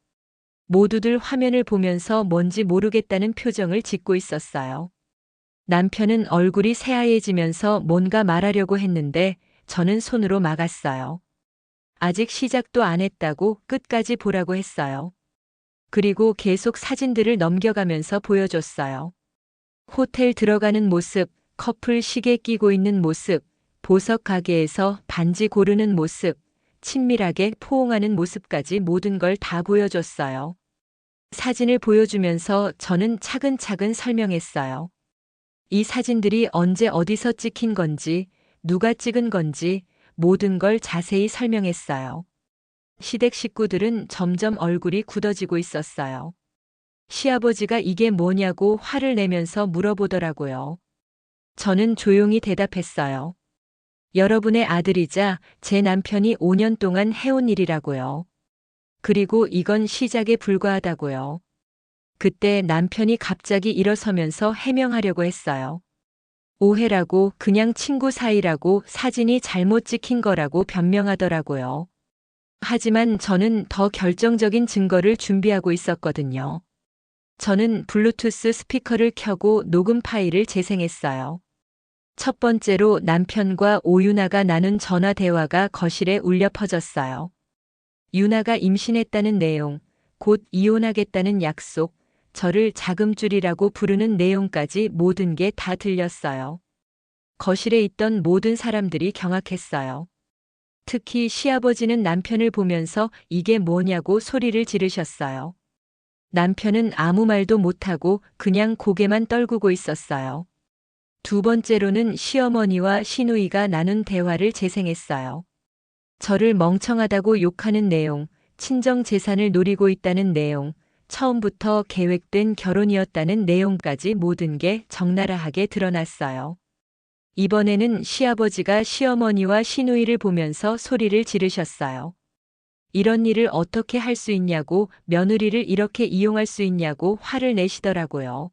모두들 화면을 보면서 뭔지 모르겠다는 표정을 짓고 있었어요. 남편은 얼굴이 새하얘지면서 뭔가 말하려고 했는데 저는 손으로 막았어요. 아직 시작도 안 했다고 끝까지 보라고 했어요. 그리고 계속 사진들을 넘겨가면서 보여줬어요. 호텔 들어가는 모습, 커플 시계 끼고 있는 모습, 보석 가게에서 반지 고르는 모습, 친밀하게 포옹하는 모습까지 모든 걸 다 보여줬어요. 사진을 보여주면서 저는 차근차근 설명했어요. 이 사진들이 언제 어디서 찍힌 건지, 누가 찍은 건지 모든 걸 자세히 설명했어요. 시댁 식구들은 점점 얼굴이 굳어지고 있었어요. 시아버지가 이게 뭐냐고 화를 내면서 물어보더라고요. 저는 조용히 대답했어요. 여러분의 아들이자 제 남편이 5년 동안 해온 일이라고요. 그리고 이건 시작에 불과하다고요. 그때 남편이 갑자기 일어서면서 해명하려고 했어요. 오해라고, 그냥 친구 사이라고, 사진이 잘못 찍힌 거라고 변명하더라고요. 하지만 저는 더 결정적인 증거를 준비하고 있었거든요. 저는 블루투스 스피커를 켜고 녹음 파일을 재생했어요. 첫 번째로 남편과 오윤아가 나눈 전화 대화가 거실에 울려 퍼졌어요. 윤아가 임신했다는 내용, 곧 이혼하겠다는 약속, 저를 자금줄이라고 부르는 내용까지 모든 게 다 들렸어요. 거실에 있던 모든 사람들이 경악했어요. 특히 시아버지는 남편을 보면서 이게 뭐냐고 소리를 지르셨어요. 남편은 아무 말도 못하고 그냥 고개만 떨구고 있었어요. 두 번째로는 시어머니와 시누이가 나눈 대화를 재생했어요. 저를 멍청하다고 욕하는 내용, 친정 재산을 노리고 있다는 내용, 처음부터 계획된 결혼이었다는 내용까지 모든 게 적나라하게 드러났어요. 이번에는 시아버지가 시어머니와 시누이를 보면서 소리를 지르셨어요. 이런 일을 어떻게 할 수 있냐고, 며느리를 이렇게 이용할 수 있냐고 화를 내시더라고요.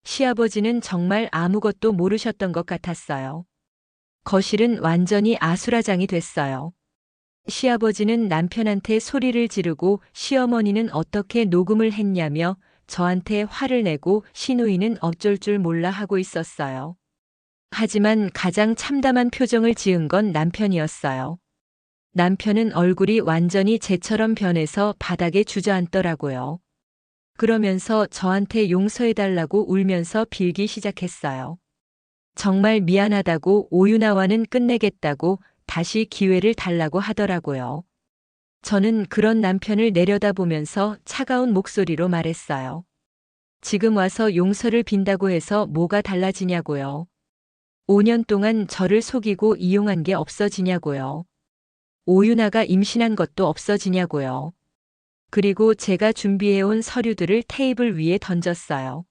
시아버지는 정말 아무것도 모르셨던 것 같았어요. 거실은 완전히 아수라장이 됐어요. 시아버지는 남편한테 소리를 지르고 시어머니는 어떻게 녹음을 했냐며 저한테 화를 내고 시누이는 어쩔 줄 몰라 하고 있었어요. 하지만 가장 참담한 표정을 지은 건 남편이었어요. 남편은 얼굴이 완전히 쟤처럼 변해서 바닥에 주저앉더라고요. 그러면서 저한테 용서해달라고 울면서 빌기 시작했어요. 정말 미안하다고, 오윤아와는 끝내겠다고, 다시 기회를 달라고 하더라고요. 저는 그런 남편을 내려다보면서 차가운 목소리로 말했어요. 지금 와서 용서를 빈다고 해서 뭐가 달라지냐고요. 5년 동안 저를 속이고 이용한 게 없어지냐고요. 오윤아가 임신한 것도 없어지냐고요. 그리고 제가 준비해온 서류들을 테이블 위에 던졌어요.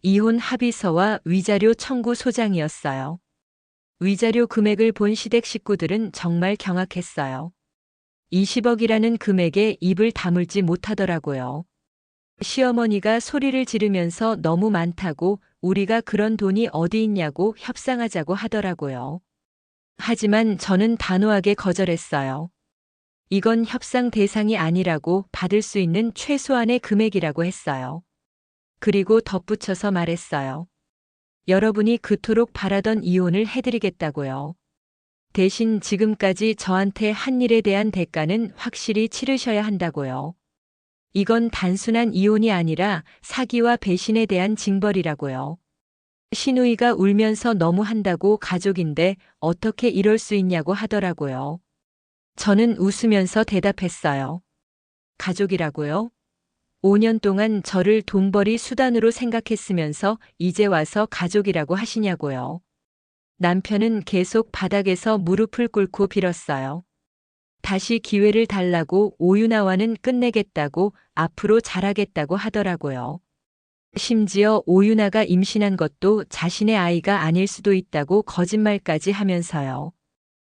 이혼 합의서와 위자료 청구 소장이었어요. 위자료 금액을 본 시댁 식구들은 정말 경악했어요. 20억이라는 금액에 입을 다물지 못하더라고요. 시어머니가 소리를 지르면서 너무 많다고, 우리가 그런 돈이 어디 있냐고 협상하자고 하더라고요. 하지만 저는 단호하게 거절했어요. 이건 협상 대상이 아니라고, 받을 수 있는 최소한의 금액이라고 했어요. 그리고 덧붙여서 말했어요. 여러분이 그토록 바라던 이혼을 해드리겠다고요. 대신 지금까지 저한테 한 일에 대한 대가는 확실히 치르셔야 한다고요. 이건 단순한 이혼이 아니라 사기와 배신에 대한 징벌이라고요. 시누이가 울면서 너무 한다고 가족인데 어떻게 이럴 수 있냐고 하더라고요. 저는 웃으면서 대답했어요. 가족이라고요? 5년 동안 저를 돈벌이 수단으로 생각했으면서 이제 와서 가족이라고 하시냐고요. 남편은 계속 바닥에서 무릎을 꿇고 빌었어요. 다시 기회를 달라고 오유나와는 끝내겠다고 앞으로 잘하겠다고 하더라고요. 심지어 오유나가 임신한 것도 자신의 아이가 아닐 수도 있다고 거짓말까지 하면서요.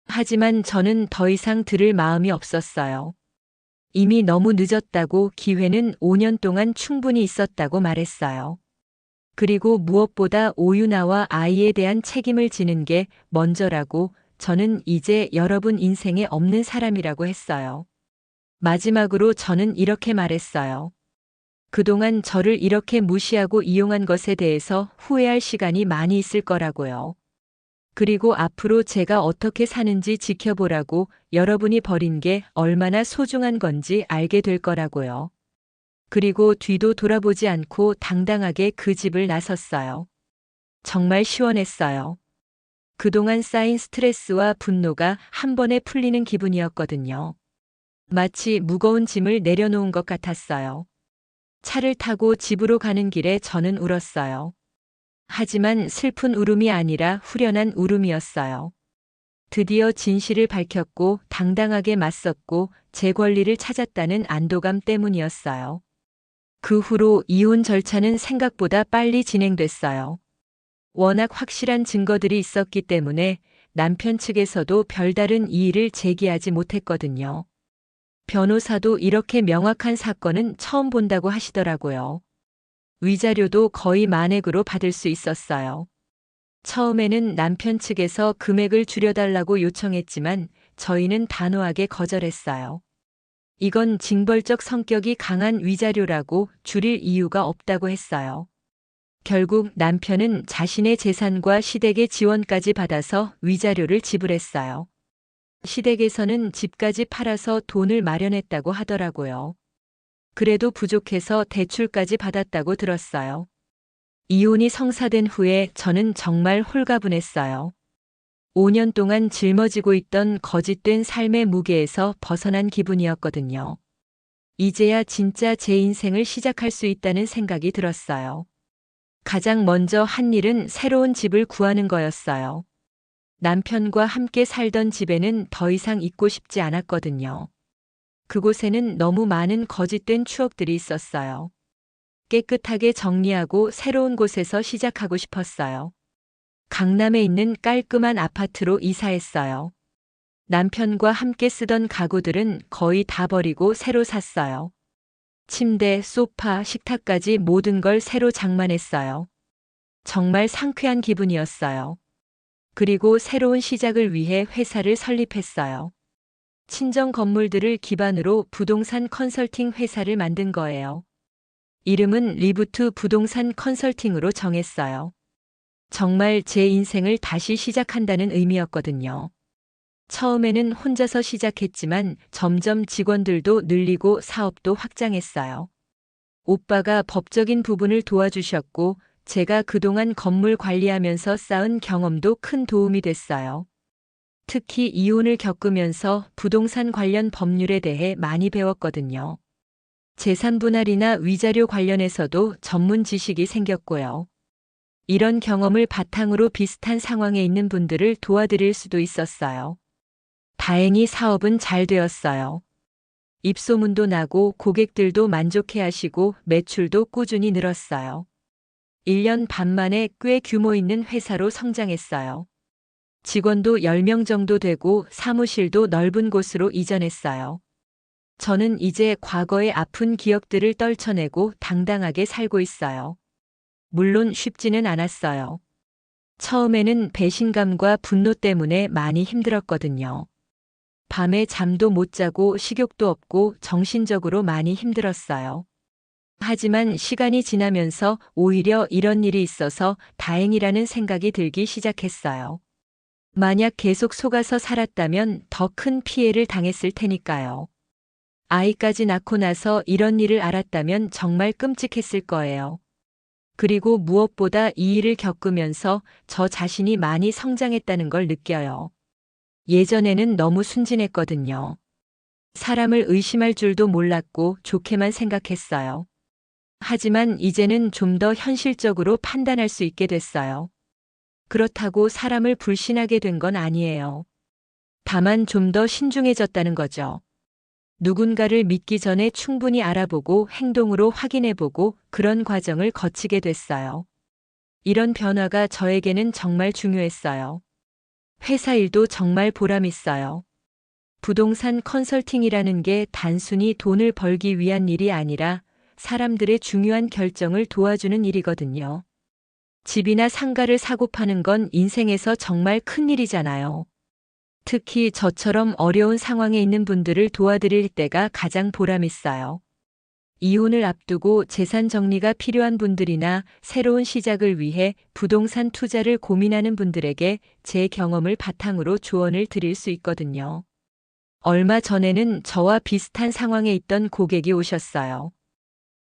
하지만 저는 더 이상 들을 마음이 없었어요. 이미 너무 늦었다고 기회는 5년 동안 충분히 있었다고 말했어요. 그리고 무엇보다 오유나와 아이에 대한 책임을 지는 게 먼저라고 저는 이제 여러분 인생에 없는 사람이라고 했어요. 마지막으로 저는 이렇게 말했어요. 그동안 저를 이렇게 무시하고 이용한 것에 대해서 후회할 시간이 많이 있을 거라고요. 그리고 앞으로 제가 어떻게 사는지 지켜보라고 여러분이 버린 게 얼마나 소중한 건지 알게 될 거라고요. 그리고 뒤도 돌아보지 않고 당당하게 그 집을 나섰어요. 정말 시원했어요. 그동안 쌓인 스트레스와 분노가 한 번에 풀리는 기분이었거든요. 마치 무거운 짐을 내려놓은 것 같았어요. 차를 타고 집으로 가는 길에 저는 울었어요. 하지만 슬픈 울음이 아니라 후련한 울음이었어요. 드디어 진실을 밝혔고 당당하게 맞섰고 제 권리를 찾았다는 안도감 때문이었어요. 그 후로 이혼 절차는 생각보다 빨리 진행됐어요. 워낙 확실한 증거들이 있었기 때문에 남편 측에서도 별다른 이의를 제기하지 못했거든요. 변호사도 이렇게 명확한 사건은 처음 본다고 하시더라고요. 위자료도 거의 만액으로 받을 수 있었어요. 처음에는 남편 측에서 금액을 줄여달라고 요청했지만 저희는 단호하게 거절했어요. 이건 징벌적 성격이 강한 위자료라고 줄일 이유가 없다고 했어요. 결국 남편은 자신의 재산과 시댁의 지원까지 받아서 위자료를 지불했어요. 시댁에서는 집까지 팔아서 돈을 마련했다고 하더라고요. 그래도 부족해서 대출까지 받았다고 들었어요. 이혼이 성사된 후에 저는 정말 홀가분했어요. 5년 동안 짊어지고 있던 거짓된 삶의 무게에서 벗어난 기분이었거든요. 이제야 진짜 제 인생을 시작할 수 있다는 생각이 들었어요. 가장 먼저 한 일은 새로운 집을 구하는 거였어요. 남편과 함께 살던 집에는 더 이상 있고 싶지 않았거든요. 그곳에는 너무 많은 거짓된 추억들이 있었어요. 깨끗하게 정리하고 새로운 곳에서 시작하고 싶었어요. 강남에 있는 깔끔한 아파트로 이사했어요. 남편과 함께 쓰던 가구들은 거의 다 버리고 새로 샀어요. 침대, 소파, 식탁까지 모든 걸 새로 장만했어요. 정말 상쾌한 기분이었어요. 그리고 새로운 시작을 위해 회사를 설립했어요. 친정 건물들을 기반으로 부동산 컨설팅 회사를 만든 거예요. 이름은 리부트 부동산 컨설팅으로 정했어요. 정말 제 인생을 다시 시작한다는 의미였거든요. 처음에는 혼자서 시작했지만 점점 직원들도 늘리고 사업도 확장했어요. 오빠가 법적인 부분을 도와주셨고 제가 그동안 건물 관리하면서 쌓은 경험도 큰 도움이 됐어요. 특히 이혼을 겪으면서 부동산 관련 법률에 대해 많이 배웠거든요. 재산 분할이나 위자료 관련해서도 전문 지식이 생겼고요. 이런 경험을 바탕으로 비슷한 상황에 있는 분들을 도와드릴 수도 있었어요. 다행히 사업은 잘 되었어요. 입소문도 나고 고객들도 만족해 하시고 매출도 꾸준히 늘었어요. 1년 반 만에 꽤 규모 있는 회사로 성장했어요. 직원도 10명 정도 되고 사무실도 넓은 곳으로 이전했어요. 저는 이제 과거의 아픈 기억들을 떨쳐내고 당당하게 살고 있어요. 물론 쉽지는 않았어요. 처음에는 배신감과 분노 때문에 많이 힘들었거든요. 밤에 잠도 못 자고 식욕도 없고 정신적으로 많이 힘들었어요. 하지만 시간이 지나면서 오히려 이런 일이 있어서 다행이라는 생각이 들기 시작했어요. 만약 계속 속아서 살았다면 더 큰 피해를 당했을 테니까요. 아이까지 낳고 나서 이런 일을 알았다면 정말 끔찍했을 거예요. 그리고 무엇보다 이 일을 겪으면서 저 자신이 많이 성장했다는 걸 느껴요. 예전에는 너무 순진했거든요. 사람을 의심할 줄도 몰랐고 좋게만 생각했어요. 하지만 이제는 좀 더 현실적으로 판단할 수 있게 됐어요. 그렇다고 사람을 불신하게 된 건 아니에요. 다만 좀 더 신중해졌다는 거죠. 누군가를 믿기 전에 충분히 알아보고 행동으로 확인해보고 그런 과정을 거치게 됐어요. 이런 변화가 저에게는 정말 중요했어요. 회사 일도 정말 보람있어요. 부동산 컨설팅이라는 게 단순히 돈을 벌기 위한 일이 아니라 사람들의 중요한 결정을 도와주는 일이거든요. 집이나 상가를 사고 파는 건 인생에서 정말 큰 일이잖아요. 특히 저처럼 어려운 상황에 있는 분들을 도와드릴 때가 가장 보람있어요. 이혼을 앞두고 재산 정리가 필요한 분들이나 새로운 시작을 위해 부동산 투자를 고민하는 분들에게 제 경험을 바탕으로 조언을 드릴 수 있거든요. 얼마 전에는 저와 비슷한 상황에 있던 고객이 오셨어요.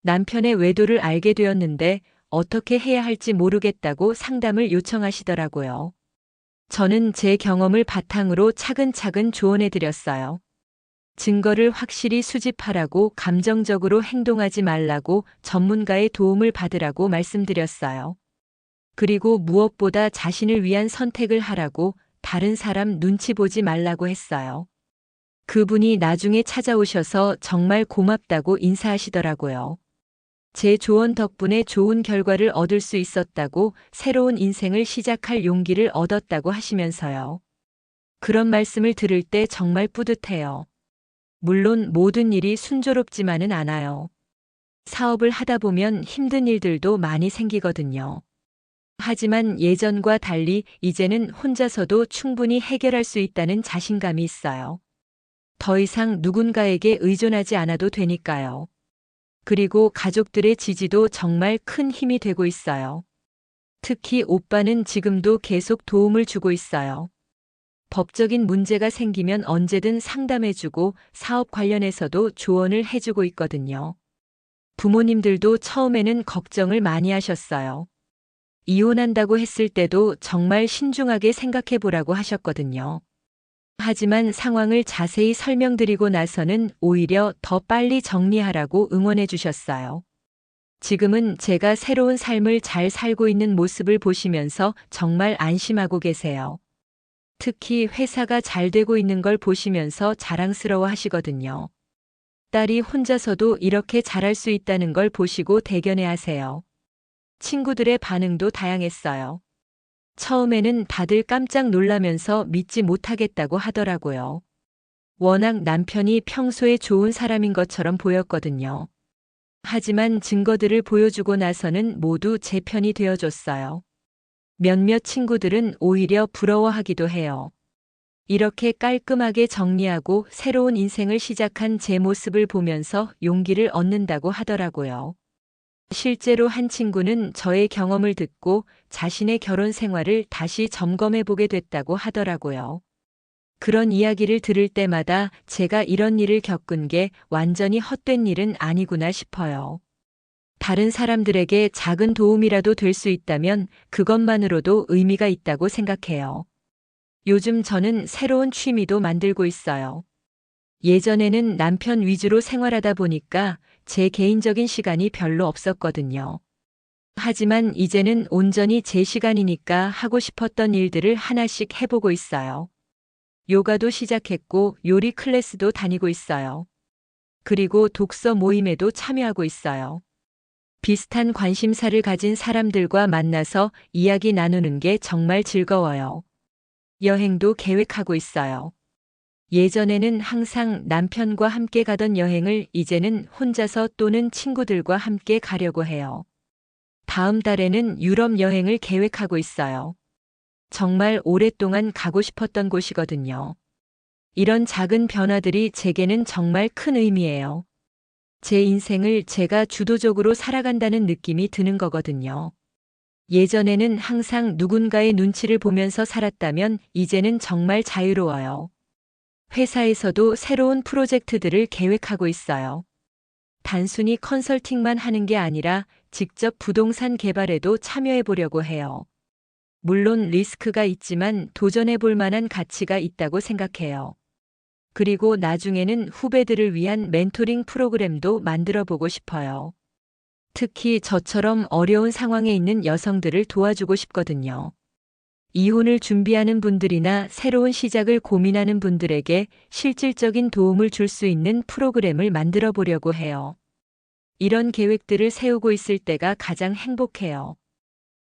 남편의 외도를 알게 되었는데 어떻게 해야 할지 모르겠다고 상담을 요청하시더라고요. 저는 제 경험을 바탕으로 차근차근 조언해 드렸어요. 증거를 확실히 수집하라고, 감정적으로 행동하지 말라고, 전문가의 도움을 받으라고 말씀드렸어요. 그리고 무엇보다 자신을 위한 선택을 하라고, 다른 사람 눈치 보지 말라고 했어요. 그분이 나중에 찾아오셔서 정말 고맙다고 인사하시더라고요. 제 조언 덕분에 좋은 결과를 얻을 수 있었다고, 새로운 인생을 시작할 용기를 얻었다고 하시면서요. 그런 말씀을 들을 때 정말 뿌듯해요. 물론 모든 일이 순조롭지만은 않아요. 사업을 하다 보면 힘든 일들도 많이 생기거든요. 하지만 예전과 달리 이제는 혼자서도 충분히 해결할 수 있다는 자신감이 있어요. 더 이상 누군가에게 의존하지 않아도 되니까요. 그리고 가족들의 지지도 정말 큰 힘이 되고 있어요. 특히 오빠는 지금도 계속 도움을 주고 있어요. 법적인 문제가 생기면 언제든 상담해주고 사업 관련해서도 조언을 해주고 있거든요. 부모님들도 처음에는 걱정을 많이 하셨어요. 이혼한다고 했을 때도 정말 신중하게 생각해 보라고 하셨거든요. 하지만 상황을 자세히 설명드리고 나서는 오히려 더 빨리 정리하라고 응원해 주셨어요. 지금은 제가 새로운 삶을 잘 살고 있는 모습을 보시면서 정말 안심하고 계세요. 특히 회사가 잘 되고 있는 걸 보시면서 자랑스러워 하시거든요. 딸이 혼자서도 이렇게 잘할 수 있다는 걸 보시고 대견해 하세요. 친구들의 반응도 다양했어요. 처음에는 다들 깜짝 놀라면서 믿지 못하겠다고 하더라고요. 워낙 남편이 평소에 좋은 사람인 것처럼 보였거든요. 하지만 증거들을 보여주고 나서는 모두 제 편이 되어줬어요. 몇몇 친구들은 오히려 부러워하기도 해요. 이렇게 깔끔하게 정리하고 새로운 인생을 시작한 제 모습을 보면서 용기를 얻는다고 하더라고요. 실제로 한 친구는 저의 경험을 듣고 자신의 결혼 생활을 다시 점검해 보게 됐다고 하더라고요. 그런 이야기를 들을 때마다 제가 이런 일을 겪은 게 완전히 헛된 일은 아니구나 싶어요. 다른 사람들에게 작은 도움이라도 될 수 있다면 그것만으로도 의미가 있다고 생각해요. 요즘 저는 새로운 취미도 만들고 있어요. 예전에는 남편 위주로 생활하다 보니까 제 개인적인 시간이 별로 없었거든요. 하지만 이제는 온전히 제 시간이니까 하고 싶었던 일들을 하나씩 해보고 있어요. 요가도 시작했고 요리 클래스도 다니고 있어요. 그리고 독서 모임에도 참여하고 있어요. 비슷한 관심사를 가진 사람들과 만나서 이야기 나누는 게 정말 즐거워요. 여행도 계획하고 있어요. 예전에는 항상 남편과 함께 가던 여행을 이제는 혼자서 또는 친구들과 함께 가려고 해요. 다음 달에는 유럽 여행을 계획하고 있어요. 정말 오랫동안 가고 싶었던 곳이거든요. 이런 작은 변화들이 제게는 정말 큰 의미예요. 제 인생을 제가 주도적으로 살아간다는 느낌이 드는 거거든요. 예전에는 항상 누군가의 눈치를 보면서 살았다면 이제는 정말 자유로워요. 회사에서도 새로운 프로젝트들을 계획하고 있어요. 단순히 컨설팅만 하는 게 아니라 직접 부동산 개발에도 참여해 보려고 해요. 물론 리스크가 있지만 도전해 볼 만한 가치가 있다고 생각해요. 그리고 나중에는 후배들을 위한 멘토링 프로그램도 만들어 보고 싶어요. 특히 저처럼 어려운 상황에 있는 여성들을 도와주고 싶거든요. 이혼을 준비하는 분들이나 새로운 시작을 고민하는 분들에게 실질적인 도움을 줄 수 있는 프로그램을 만들어 보려고 해요. 이런 계획들을 세우고 있을 때가 가장 행복해요.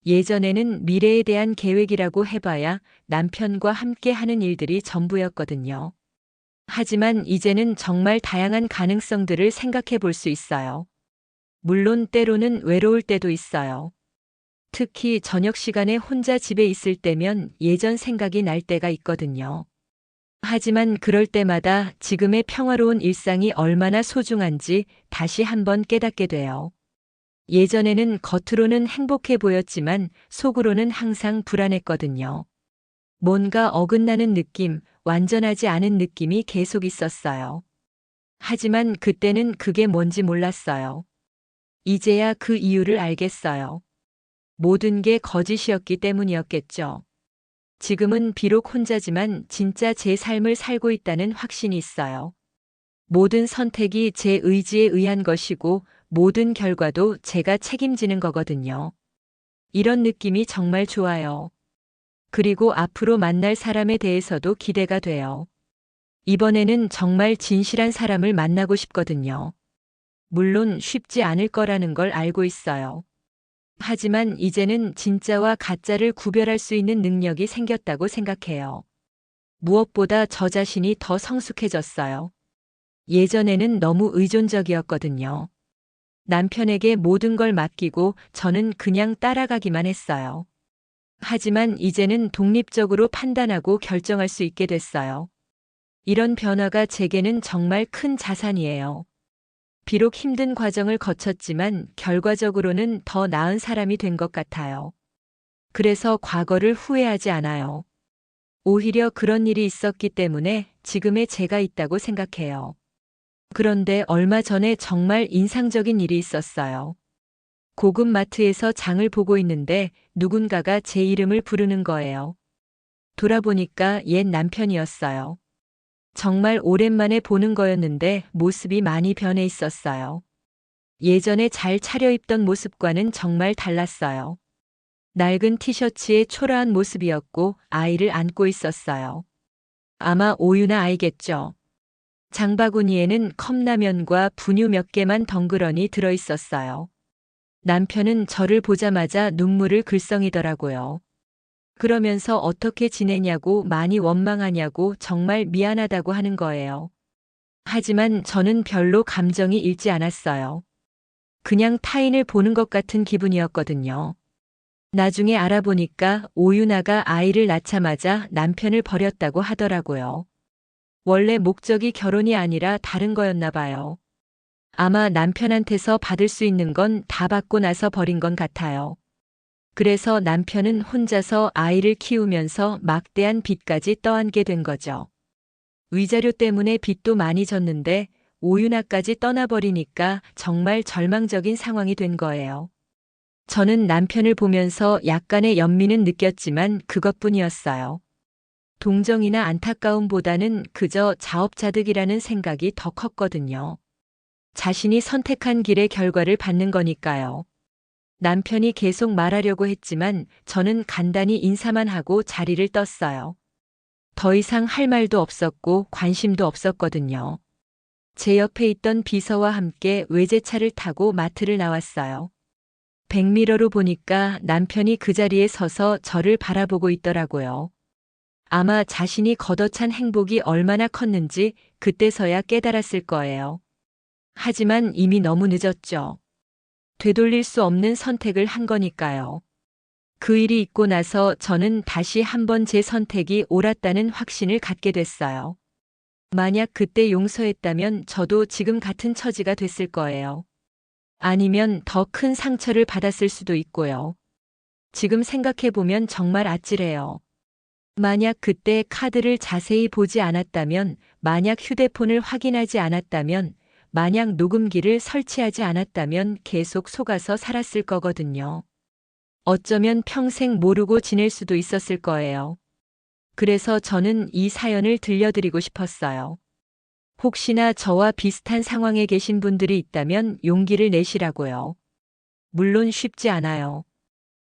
예전에는 미래에 대한 계획이라고 해봐야 남편과 함께 하는 일들이 전부였거든요. 하지만 이제는 정말 다양한 가능성들을 생각해 볼 수 있어요. 물론 때로는 외로울 때도 있어요. 특히 저녁 시간에 혼자 집에 있을 때면 예전 생각이 날 때가 있거든요. 하지만 그럴 때마다 지금의 평화로운 일상이 얼마나 소중한지 다시 한번 깨닫게 돼요. 예전에는 겉으로는 행복해 보였지만 속으로는 항상 불안했거든요. 뭔가 어긋나는 느낌, 완전하지 않은 느낌이 계속 있었어요. 하지만 그때는 그게 뭔지 몰랐어요. 이제야 그 이유를 알겠어요. 모든 게 거짓이었기 때문이었겠죠. 지금은 비록 혼자지만 진짜 제 삶을 살고 있다는 확신이 있어요. 모든 선택이 제 의지에 의한 것이고 모든 결과도 제가 책임지는 거거든요. 이런 느낌이 정말 좋아요. 그리고 앞으로 만날 사람에 대해서도 기대가 돼요. 이번에는 정말 진실한 사람을 만나고 싶거든요. 물론 쉽지 않을 거라는 걸 알고 있어요. 하지만 이제는 진짜와 가짜를 구별할 수 있는 능력이 생겼다고 생각해요. 무엇보다 저 자신이 더 성숙해졌어요. 예전에는 너무 의존적이었거든요. 남편에게 모든 걸 맡기고 저는 그냥 따라가기만 했어요. 하지만 이제는 독립적으로 판단하고 결정할 수 있게 됐어요. 이런 변화가 제게는 정말 큰 자산이에요. 비록 힘든 과정을 거쳤지만 결과적으로는 더 나은 사람이 된 것 같아요. 그래서 과거를 후회하지 않아요. 오히려 그런 일이 있었기 때문에 지금의 제가 있다고 생각해요. 그런데 얼마 전에 정말 인상적인 일이 있었어요. 고급 마트에서 장을 보고 있는데 누군가가 제 이름을 부르는 거예요. 돌아보니까 옛 남편이었어요. 정말 오랜만에 보는 거였는데 모습이 많이 변해 있었어요. 예전에 잘 차려입던 모습과는 정말 달랐어요. 낡은 티셔츠에 초라한 모습이었고 아이를 안고 있었어요. 아마 오유나 아이겠죠. 장바구니에는 컵라면과 분유 몇 개만 덩그러니 들어 있었어요. 남편은 저를 보자마자 눈물을 글썽이더라고요. 그러면서 어떻게 지내냐고 많이 원망하냐고 정말 미안하다고 하는 거예요. 하지만 저는 별로 감정이 일지 않았어요. 그냥 타인을 보는 것 같은 기분이었거든요. 나중에 알아보니까 오유나가 아이를 낳자마자 남편을 버렸다고 하더라고요. 원래 목적이 결혼이 아니라 다른 거였나 봐요. 아마 남편한테서 받을 수 있는 건 다 받고 나서 버린 건 같아요. 그래서 남편은 혼자서 아이를 키우면서 막대한 빚까지 떠안게 된 거죠. 위자료 때문에 빚도 많이 졌는데 오유나까지 떠나버리니까 정말 절망적인 상황이 된 거예요. 저는 남편을 보면서 약간의 연민은 느꼈지만 그것뿐이었어요. 동정이나 안타까움보다는 그저 자업자득이라는 생각이 더 컸거든요. 자신이 선택한 길의 결과를 받는 거니까요. 남편이 계속 말하려고 했지만 저는 간단히 인사만 하고 자리를 떴어요. 더 이상 할 말도 없었고 관심도 없었거든요. 제 옆에 있던 비서와 함께 외제차를 타고 마트를 나왔어요. 백미러로 보니까 남편이 그 자리에 서서 저를 바라보고 있더라고요. 아마 자신이 걷어찬 행복이 얼마나 컸는지 그때서야 깨달았을 거예요. 하지만 이미 너무 늦었죠. 되돌릴 수 없는 선택을 한 거니까요. 그 일이 있고 나서 저는 다시 한번 제 선택이 옳았다는 확신을 갖게 됐어요. 만약 그때 용서했다면 저도 지금 같은 처지가 됐을 거예요. 아니면 더 큰 상처를 받았을 수도 있고요. 지금 생각해보면 정말 아찔해요. 만약 그때 카드를 자세히 보지 않았다면, 만약 휴대폰을 확인하지 않았다면, 만약 녹음기를 설치하지 않았다면 계속 속아서 살았을 거거든요. 어쩌면 평생 모르고 지낼 수도 있었을 거예요. 그래서 저는 이 사연을 들려드리고 싶었어요. 혹시나 저와 비슷한 상황에 계신 분들이 있다면 용기를 내시라고요. 물론 쉽지 않아요.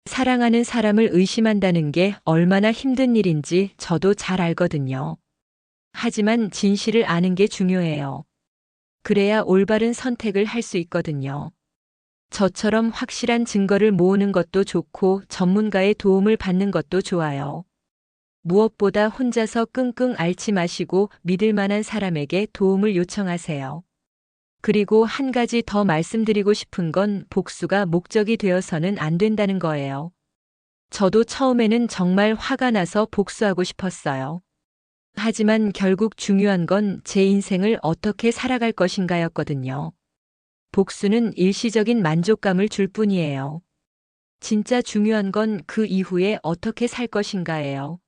사랑하는 사람을 의심한다는 게 얼마나 힘든 일인지 저도 잘 알거든요. 하지만 진실을 아는 게 중요해요. 그래야 올바른 선택을 할 수 있거든요. 저처럼 확실한 증거를 모으는 것도 좋고 전문가의 도움을 받는 것도 좋아요. 무엇보다 혼자서 끙끙 앓지 마시고 믿을 만한 사람에게 도움을 요청하세요. 그리고 한 가지 더 말씀드리고 싶은 건 복수가 목적이 되어서는 안 된다는 거예요. 저도 처음에는 정말 화가 나서 복수하고 싶었어요. 하지만 결국 중요한 건 제 인생을 어떻게 살아갈 것인가였거든요. 복수는 일시적인 만족감을 줄 뿐이에요. 진짜 중요한 건 그 이후에 어떻게 살 것인가예요.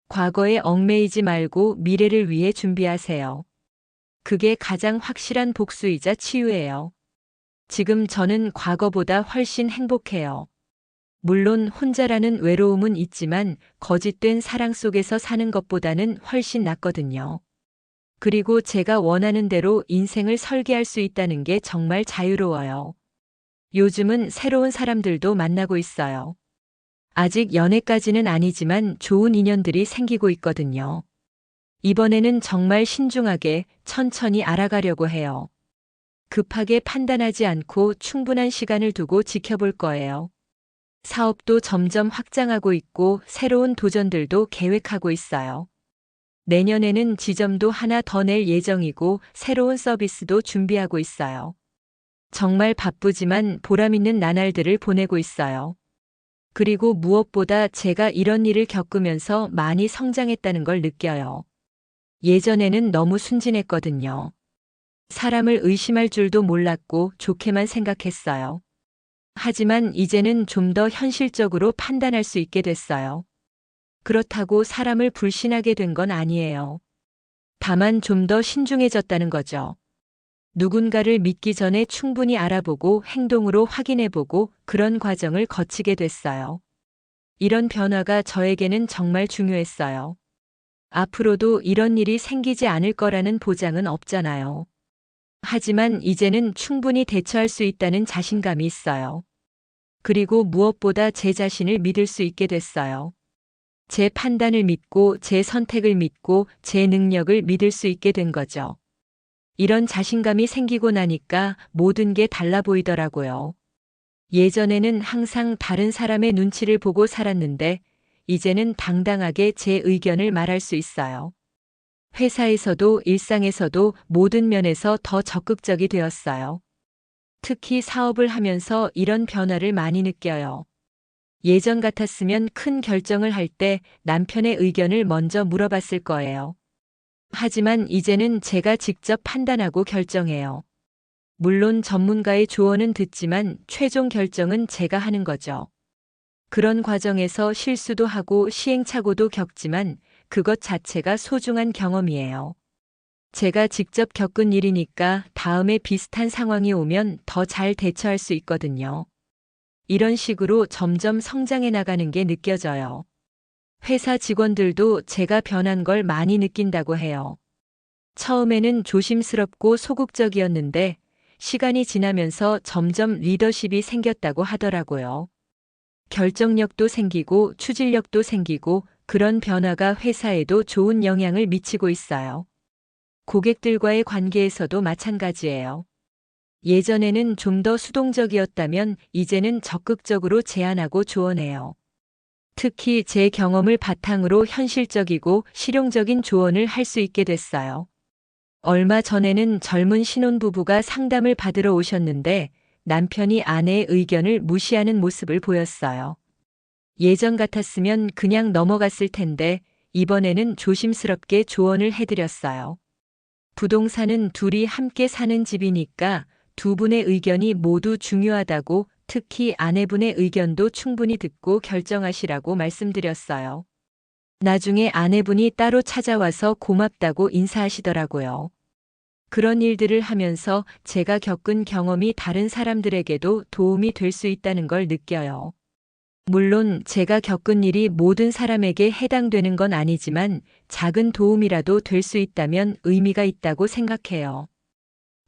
과거에 얽매이지 말고 미래를 위해 준비하세요. 그게 가장 확실한 복수이자 치유예요. 지금 저는 과거보다 훨씬 행복해요. 물론 혼자라는 외로움은 있지만 거짓된 사랑 속에서 사는 것보다는 훨씬 낫거든요. 그리고 제가 원하는 대로 인생을 설계할 수 있다는 게 정말 자유로워요. 요즘은 새로운 사람들도 만나고 있어요. 아직 연애까지는 아니지만 좋은 인연들이 생기고 있거든요. 이번에는 정말 신중하게 천천히 알아가려고 해요. 급하게 판단하지 않고 충분한 시간을 두고 지켜볼 거예요. 사업도 점점 확장하고 있고 새로운 도전들도 계획하고 있어요. 내년에는 지점도 하나 더 낼 예정이고 새로운 서비스도 준비하고 있어요. 정말 바쁘지만 보람 있는 나날들을 보내고 있어요. 그리고 무엇보다 제가 이런 일을 겪으면서 많이 성장했다는 걸 느껴요. 예전에는 너무 순진했거든요. 사람을 의심할 줄도 몰랐고 좋게만 생각했어요. 하지만 이제는 좀 더 현실적으로 판단할 수 있게 됐어요. 그렇다고 사람을 불신하게 된 건 아니에요. 다만 좀 더 신중해졌다는 거죠. 누군가를 믿기 전에 충분히 알아보고 행동으로 확인해보고 그런 과정을 거치게 됐어요. 이런 변화가 저에게는 정말 중요했어요. 앞으로도 이런 일이 생기지 않을 거라는 보장은 없잖아요. 하지만 이제는 충분히 대처할 수 있다는 자신감이 있어요. 그리고 무엇보다 제 자신을 믿을 수 있게 됐어요. 제 판단을 믿고 제 선택을 믿고 제 능력을 믿을 수 있게 된 거죠. 이런 자신감이 생기고 나니까 모든 게 달라 보이더라고요. 예전에는 항상 다른 사람의 눈치를 보고 살았는데 이제는 당당하게 제 의견을 말할 수 있어요. 회사에서도 일상에서도 모든 면에서 더 적극적이 되었어요. 특히 사업을 하면서 이런 변화를 많이 느껴요. 예전 같았으면 큰 결정을 할 때 남편의 의견을 먼저 물어봤을 거예요. 하지만 이제는 제가 직접 판단하고 결정해요. 물론 전문가의 조언은 듣지만 최종 결정은 제가 하는 거죠. 그런 과정에서 실수도 하고 시행착오도 겪지만 그것 자체가 소중한 경험이에요. 제가 직접 겪은 일이니까 다음에 비슷한 상황이 오면 더 잘 대처할 수 있거든요. 이런 식으로 점점 성장해 나가는 게 느껴져요. 회사 직원들도 제가 변한 걸 많이 느낀다고 해요. 처음에는 조심스럽고 소극적이었는데 시간이 지나면서 점점 리더십이 생겼다고 하더라고요. 결정력도 생기고 추진력도 생기고 그런 변화가 회사에도 좋은 영향을 미치고 있어요. 고객들과의 관계에서도 마찬가지예요. 예전에는 좀 더 수동적이었다면 이제는 적극적으로 제안하고 조언해요. 특히 제 경험을 바탕으로 현실적이고 실용적인 조언을 할 수 있게 됐어요. 얼마 전에는 젊은 신혼부부가 상담을 받으러 오셨는데 남편이 아내의 의견을 무시하는 모습을 보였어요. 예전 같았으면 그냥 넘어갔을 텐데 이번에는 조심스럽게 조언을 해드렸어요. 부동산은 둘이 함께 사는 집이니까 두 분의 의견이 모두 중요하다고 특히 아내분의 의견도 충분히 듣고 결정하시라고 말씀드렸어요. 나중에 아내분이 따로 찾아와서 고맙다고 인사하시더라고요. 그런 일들을 하면서 제가 겪은 경험이 다른 사람들에게도 도움이 될 수 있다는 걸 느껴요. 물론 제가 겪은 일이 모든 사람에게 해당되는 건 아니지만 작은 도움이라도 될 수 있다면 의미가 있다고 생각해요.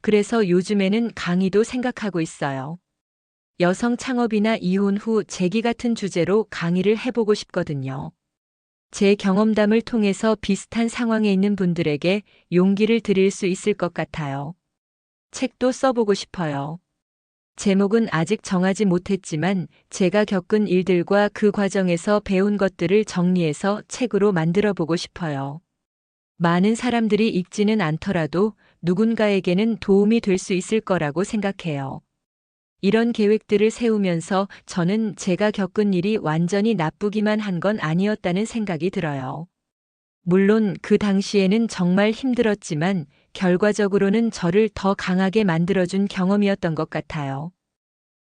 그래서 요즘에는 강의도 생각하고 있어요. 여성 창업이나 이혼 후 재기 같은 주제로 강의를 해보고 싶거든요. 제 경험담을 통해서 비슷한 상황에 있는 분들에게 용기를 드릴 수 있을 것 같아요. 책도 써보고 싶어요. 제목은 아직 정하지 못했지만 제가 겪은 일들과 그 과정에서 배운 것들을 정리해서 책으로 만들어 보고 싶어요. 많은 사람들이 읽지는 않더라도 누군가에게는 도움이 될 수 있을 거라고 생각해요. 이런 계획들을 세우면서 저는 제가 겪은 일이 완전히 나쁘기만 한 건 아니었다는 생각이 들어요. 물론 그 당시에는 정말 힘들었지만 결과적으로는 저를 더 강하게 만들어준 경험이었던 것 같아요.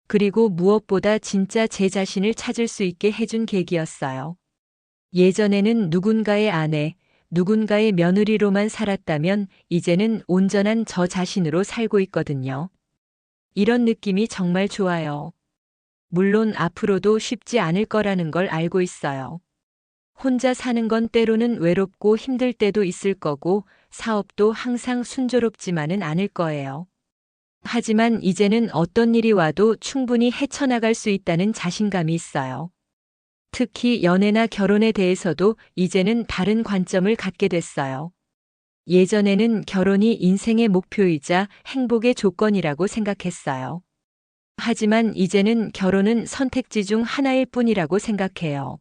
그리고 무엇보다 진짜 제 자신을 찾을 수 있게 해준 계기였어요. 예전에는 누군가의 아내, 누군가의 며느리로만 살았다면 이제는 온전한 저 자신으로 살고 있거든요. 이런 느낌이 정말 좋아요. 물론 앞으로도 쉽지 않을 거라는 걸 알고 있어요. 혼자 사는 건 때로는 외롭고 힘들 때도 있을 거고 사업도 항상 순조롭지만은 않을 거예요. 하지만 이제는 어떤 일이 와도 충분히 헤쳐나갈 수 있다는 자신감이 있어요. 특히 연애나 결혼에 대해서도 이제는 다른 관점을 갖게 됐어요. 예전에는 결혼이 인생의 목표이자 행복의 조건이라고 생각했어요. 하지만 이제는 결혼은 선택지 중 하나일 뿐이라고 생각해요.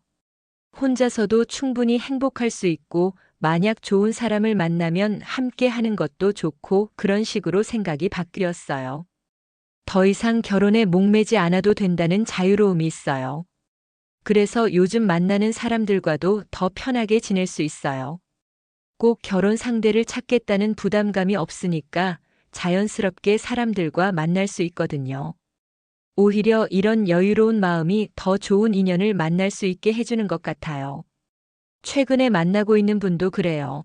혼자서도 충분히 행복할 수 있고, 만약 좋은 사람을 만나면 함께 하는 것도 좋고 그런 식으로 생각이 바뀌었어요. 더 이상 결혼에 목매지 않아도 된다는 자유로움이 있어요. 그래서 요즘 만나는 사람들과도 더 편하게 지낼 수 있어요. 꼭 결혼 상대를 찾겠다는 부담감이 없으니까 자연스럽게 사람들과 만날 수 있거든요. 오히려 이런 여유로운 마음이 더 좋은 인연을 만날 수 있게 해주는 것 같아요. 최근에 만나고 있는 분도 그래요.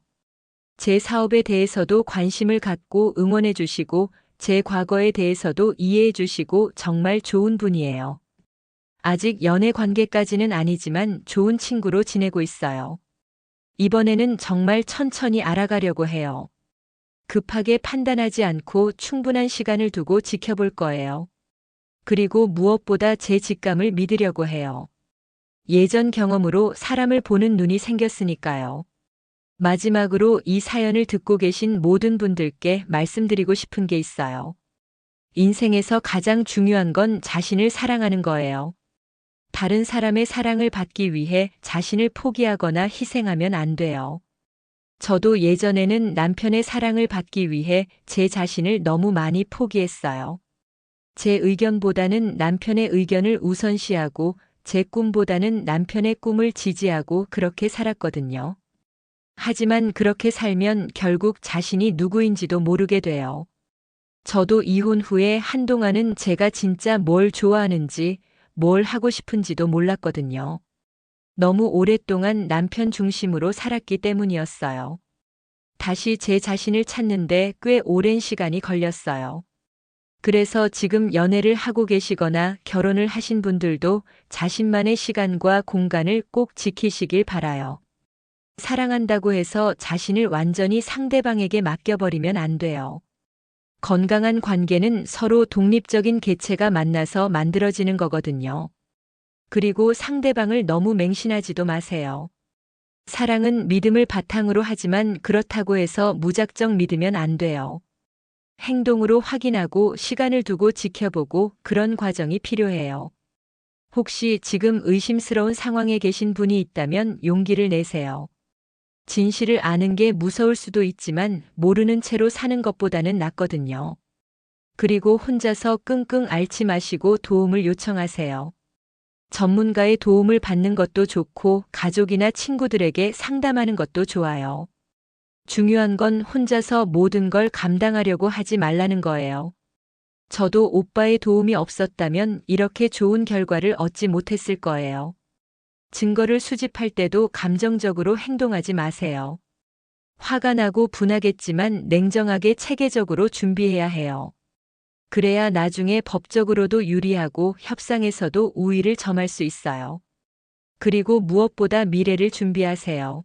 제 사업에 대해서도 관심을 갖고 응원해 주시고 제 과거에 대해서도 이해해 주시고 정말 좋은 분이에요. 아직 연애 관계까지는 아니지만 좋은 친구로 지내고 있어요. 이번에는 정말 천천히 알아가려고 해요. 급하게 판단하지 않고 충분한 시간을 두고 지켜볼 거예요. 그리고 무엇보다 제 직감을 믿으려고 해요. 예전 경험으로 사람을 보는 눈이 생겼으니까요. 마지막으로 이 사연을 듣고 계신 모든 분들께 말씀드리고 싶은 게 있어요. 인생에서 가장 중요한 건 자신을 사랑하는 거예요. 다른 사람의 사랑을 받기 위해 자신을 포기하거나 희생하면 안 돼요. 저도 예전에는 남편의 사랑을 받기 위해 제 자신을 너무 많이 포기했어요. 제 의견보다는 남편의 의견을 우선시하고 제 꿈보다는 남편의 꿈을 지지하고 그렇게 살았거든요. 하지만 그렇게 살면 결국 자신이 누구인지도 모르게 돼요. 저도 이혼 후에 한동안은 제가 진짜 뭘 좋아하는지, 뭘 하고 싶은지도 몰랐거든요. 너무 오랫동안 남편 중심으로 살았기 때문이었어요. 다시 제 자신을 찾는데 꽤 오랜 시간이 걸렸어요. 그래서 지금 연애를 하고 계시거나 결혼을 하신 분들도 자신만의 시간과 공간을 꼭 지키시길 바라요. 사랑한다고 해서 자신을 완전히 상대방에게 맡겨버리면 안 돼요. 건강한 관계는 서로 독립적인 개체가 만나서 만들어지는 거거든요. 그리고 상대방을 너무 맹신하지도 마세요. 사랑은 믿음을 바탕으로 하지만 그렇다고 해서 무작정 믿으면 안 돼요. 행동으로 확인하고 시간을 두고 지켜보고 그런 과정이 필요해요. 혹시 지금 의심스러운 상황에 계신 분이 있다면 용기를 내세요. 진실을 아는 게 무서울 수도 있지만 모르는 채로 사는 것보다는 낫거든요. 그리고 혼자서 끙끙 앓지 마시고 도움을 요청하세요. 전문가의 도움을 받는 것도 좋고 가족이나 친구들에게 상담하는 것도 좋아요. 중요한 건 혼자서 모든 걸 감당하려고 하지 말라는 거예요. 저도 오빠의 도움이 없었다면 이렇게 좋은 결과를 얻지 못했을 거예요. 증거를 수집할 때도 감정적으로 행동하지 마세요. 화가 나고 분하겠지만 냉정하게 체계적으로 준비해야 해요. 그래야 나중에 법적으로도 유리하고 협상에서도 우위를 점할 수 있어요. 그리고 무엇보다 미래를 준비하세요.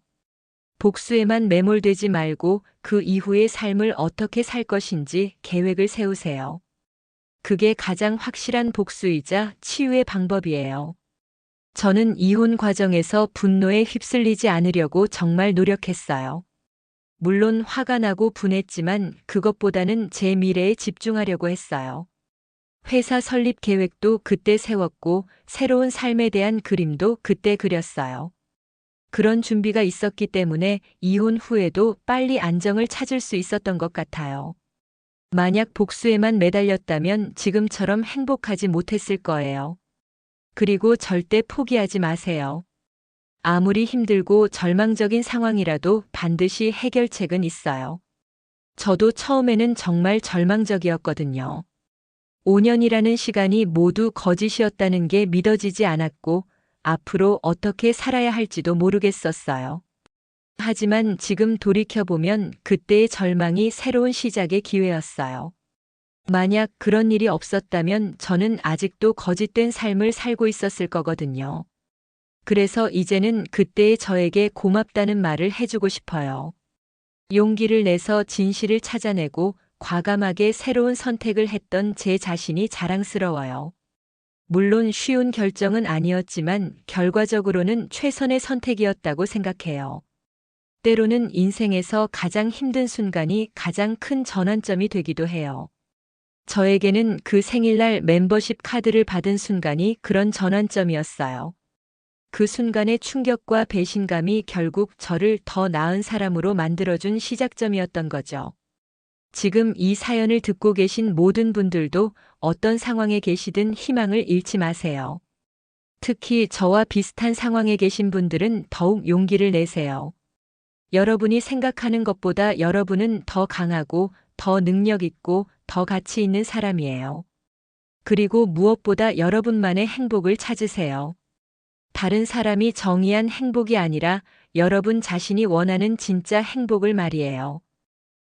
복수에만 매몰되지 말고 그 이후의 삶을 어떻게 살 것인지 계획을 세우세요. 그게 가장 확실한 복수이자 치유의 방법이에요. 저는 이혼 과정에서 분노에 휩쓸리지 않으려고 정말 노력했어요. 물론 화가 나고 분했지만 그것보다는 제 미래에 집중하려고 했어요. 회사 설립 계획도 그때 세웠고 새로운 삶에 대한 그림도 그때 그렸어요. 그런 준비가 있었기 때문에 이혼 후에도 빨리 안정을 찾을 수 있었던 것 같아요. 만약 복수에만 매달렸다면 지금처럼 행복하지 못했을 거예요. 그리고 절대 포기하지 마세요. 아무리 힘들고 절망적인 상황이라도 반드시 해결책은 있어요. 저도 처음에는 정말 절망적이었거든요. 5년이라는 시간이 모두 거짓이었다는 게 믿어지지 않았고, 앞으로 어떻게 살아야 할지도 모르겠었어요. 하지만 지금 돌이켜보면 그때의 절망이 새로운 시작의 기회였어요. 만약 그런 일이 없었다면 저는 아직도 거짓된 삶을 살고 있었을 거거든요. 그래서 이제는 그때의 저에게 고맙다는 말을 해주고 싶어요. 용기를 내서 진실을 찾아내고 과감하게 새로운 선택을 했던 제 자신이 자랑스러워요. 물론 쉬운 결정은 아니었지만 결과적으로는 최선의 선택이었다고 생각해요. 때로는 인생에서 가장 힘든 순간이 가장 큰 전환점이 되기도 해요. 저에게는 그 생일날 멤버십 카드를 받은 순간이 그런 전환점이었어요. 그 순간의 충격과 배신감이 결국 저를 더 나은 사람으로 만들어준 시작점이었던 거죠. 지금 이 사연을 듣고 계신 모든 분들도 어떤 상황에 계시든 희망을 잃지 마세요. 특히 저와 비슷한 상황에 계신 분들은 더욱 용기를 내세요. 여러분이 생각하는 것보다 여러분은 더 강하고 더 능력 있고 더 가치 있는 사람이에요. 그리고 무엇보다 여러분만의 행복을 찾으세요. 다른 사람이 정의한 행복이 아니라 여러분 자신이 원하는 진짜 행복을 말이에요.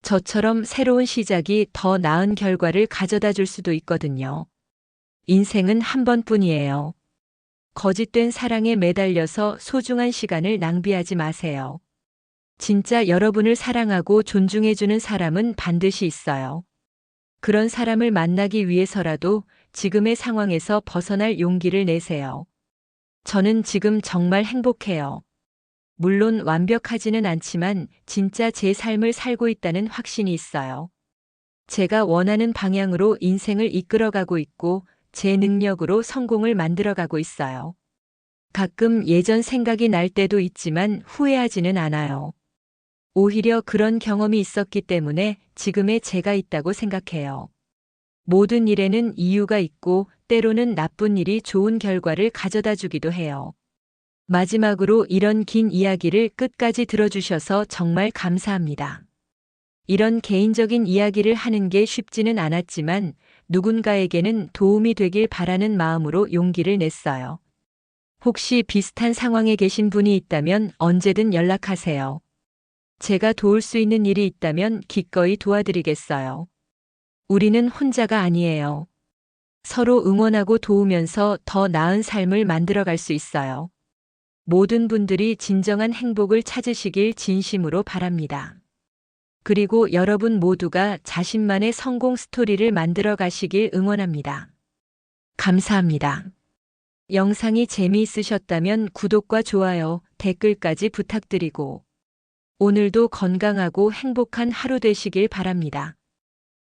저처럼 새로운 시작이 더 나은 결과를 가져다 줄 수도 있거든요. 인생은 한 번뿐이에요. 거짓된 사랑에 매달려서 소중한 시간을 낭비하지 마세요. 진짜 여러분을 사랑하고 존중해주는 사람은 반드시 있어요. 그런 사람을 만나기 위해서라도 지금의 상황에서 벗어날 용기를 내세요. 저는 지금 정말 행복해요. 물론 완벽하지는 않지만 진짜 제 삶을 살고 있다는 확신이 있어요. 제가 원하는 방향으로 인생을 이끌어가고 있고 제 능력으로 성공을 만들어가고 있어요. 가끔 예전 생각이 날 때도 있지만 후회하지는 않아요. 오히려 그런 경험이 있었기 때문에 지금의 제가 있다고 생각해요. 모든 일에는 이유가 있고 때로는 나쁜 일이 좋은 결과를 가져다 주기도 해요. 마지막으로 이런 긴 이야기를 끝까지 들어주셔서 정말 감사합니다. 이런 개인적인 이야기를 하는 게 쉽지는 않았지만 누군가에게는 도움이 되길 바라는 마음으로 용기를 냈어요. 혹시 비슷한 상황에 계신 분이 있다면 언제든 연락하세요. 제가 도울 수 있는 일이 있다면 기꺼이 도와드리겠어요. 우리는 혼자가 아니에요. 서로 응원하고 도우면서 더 나은 삶을 만들어갈 수 있어요. 모든 분들이 진정한 행복을 찾으시길 진심으로 바랍니다. 그리고 여러분 모두가 자신만의 성공 스토리를 만들어 가시길 응원합니다. 감사합니다. 영상이 재미있으셨다면 구독과 좋아요, 댓글까지 부탁드리고 오늘도 건강하고 행복한 하루 되시길 바랍니다.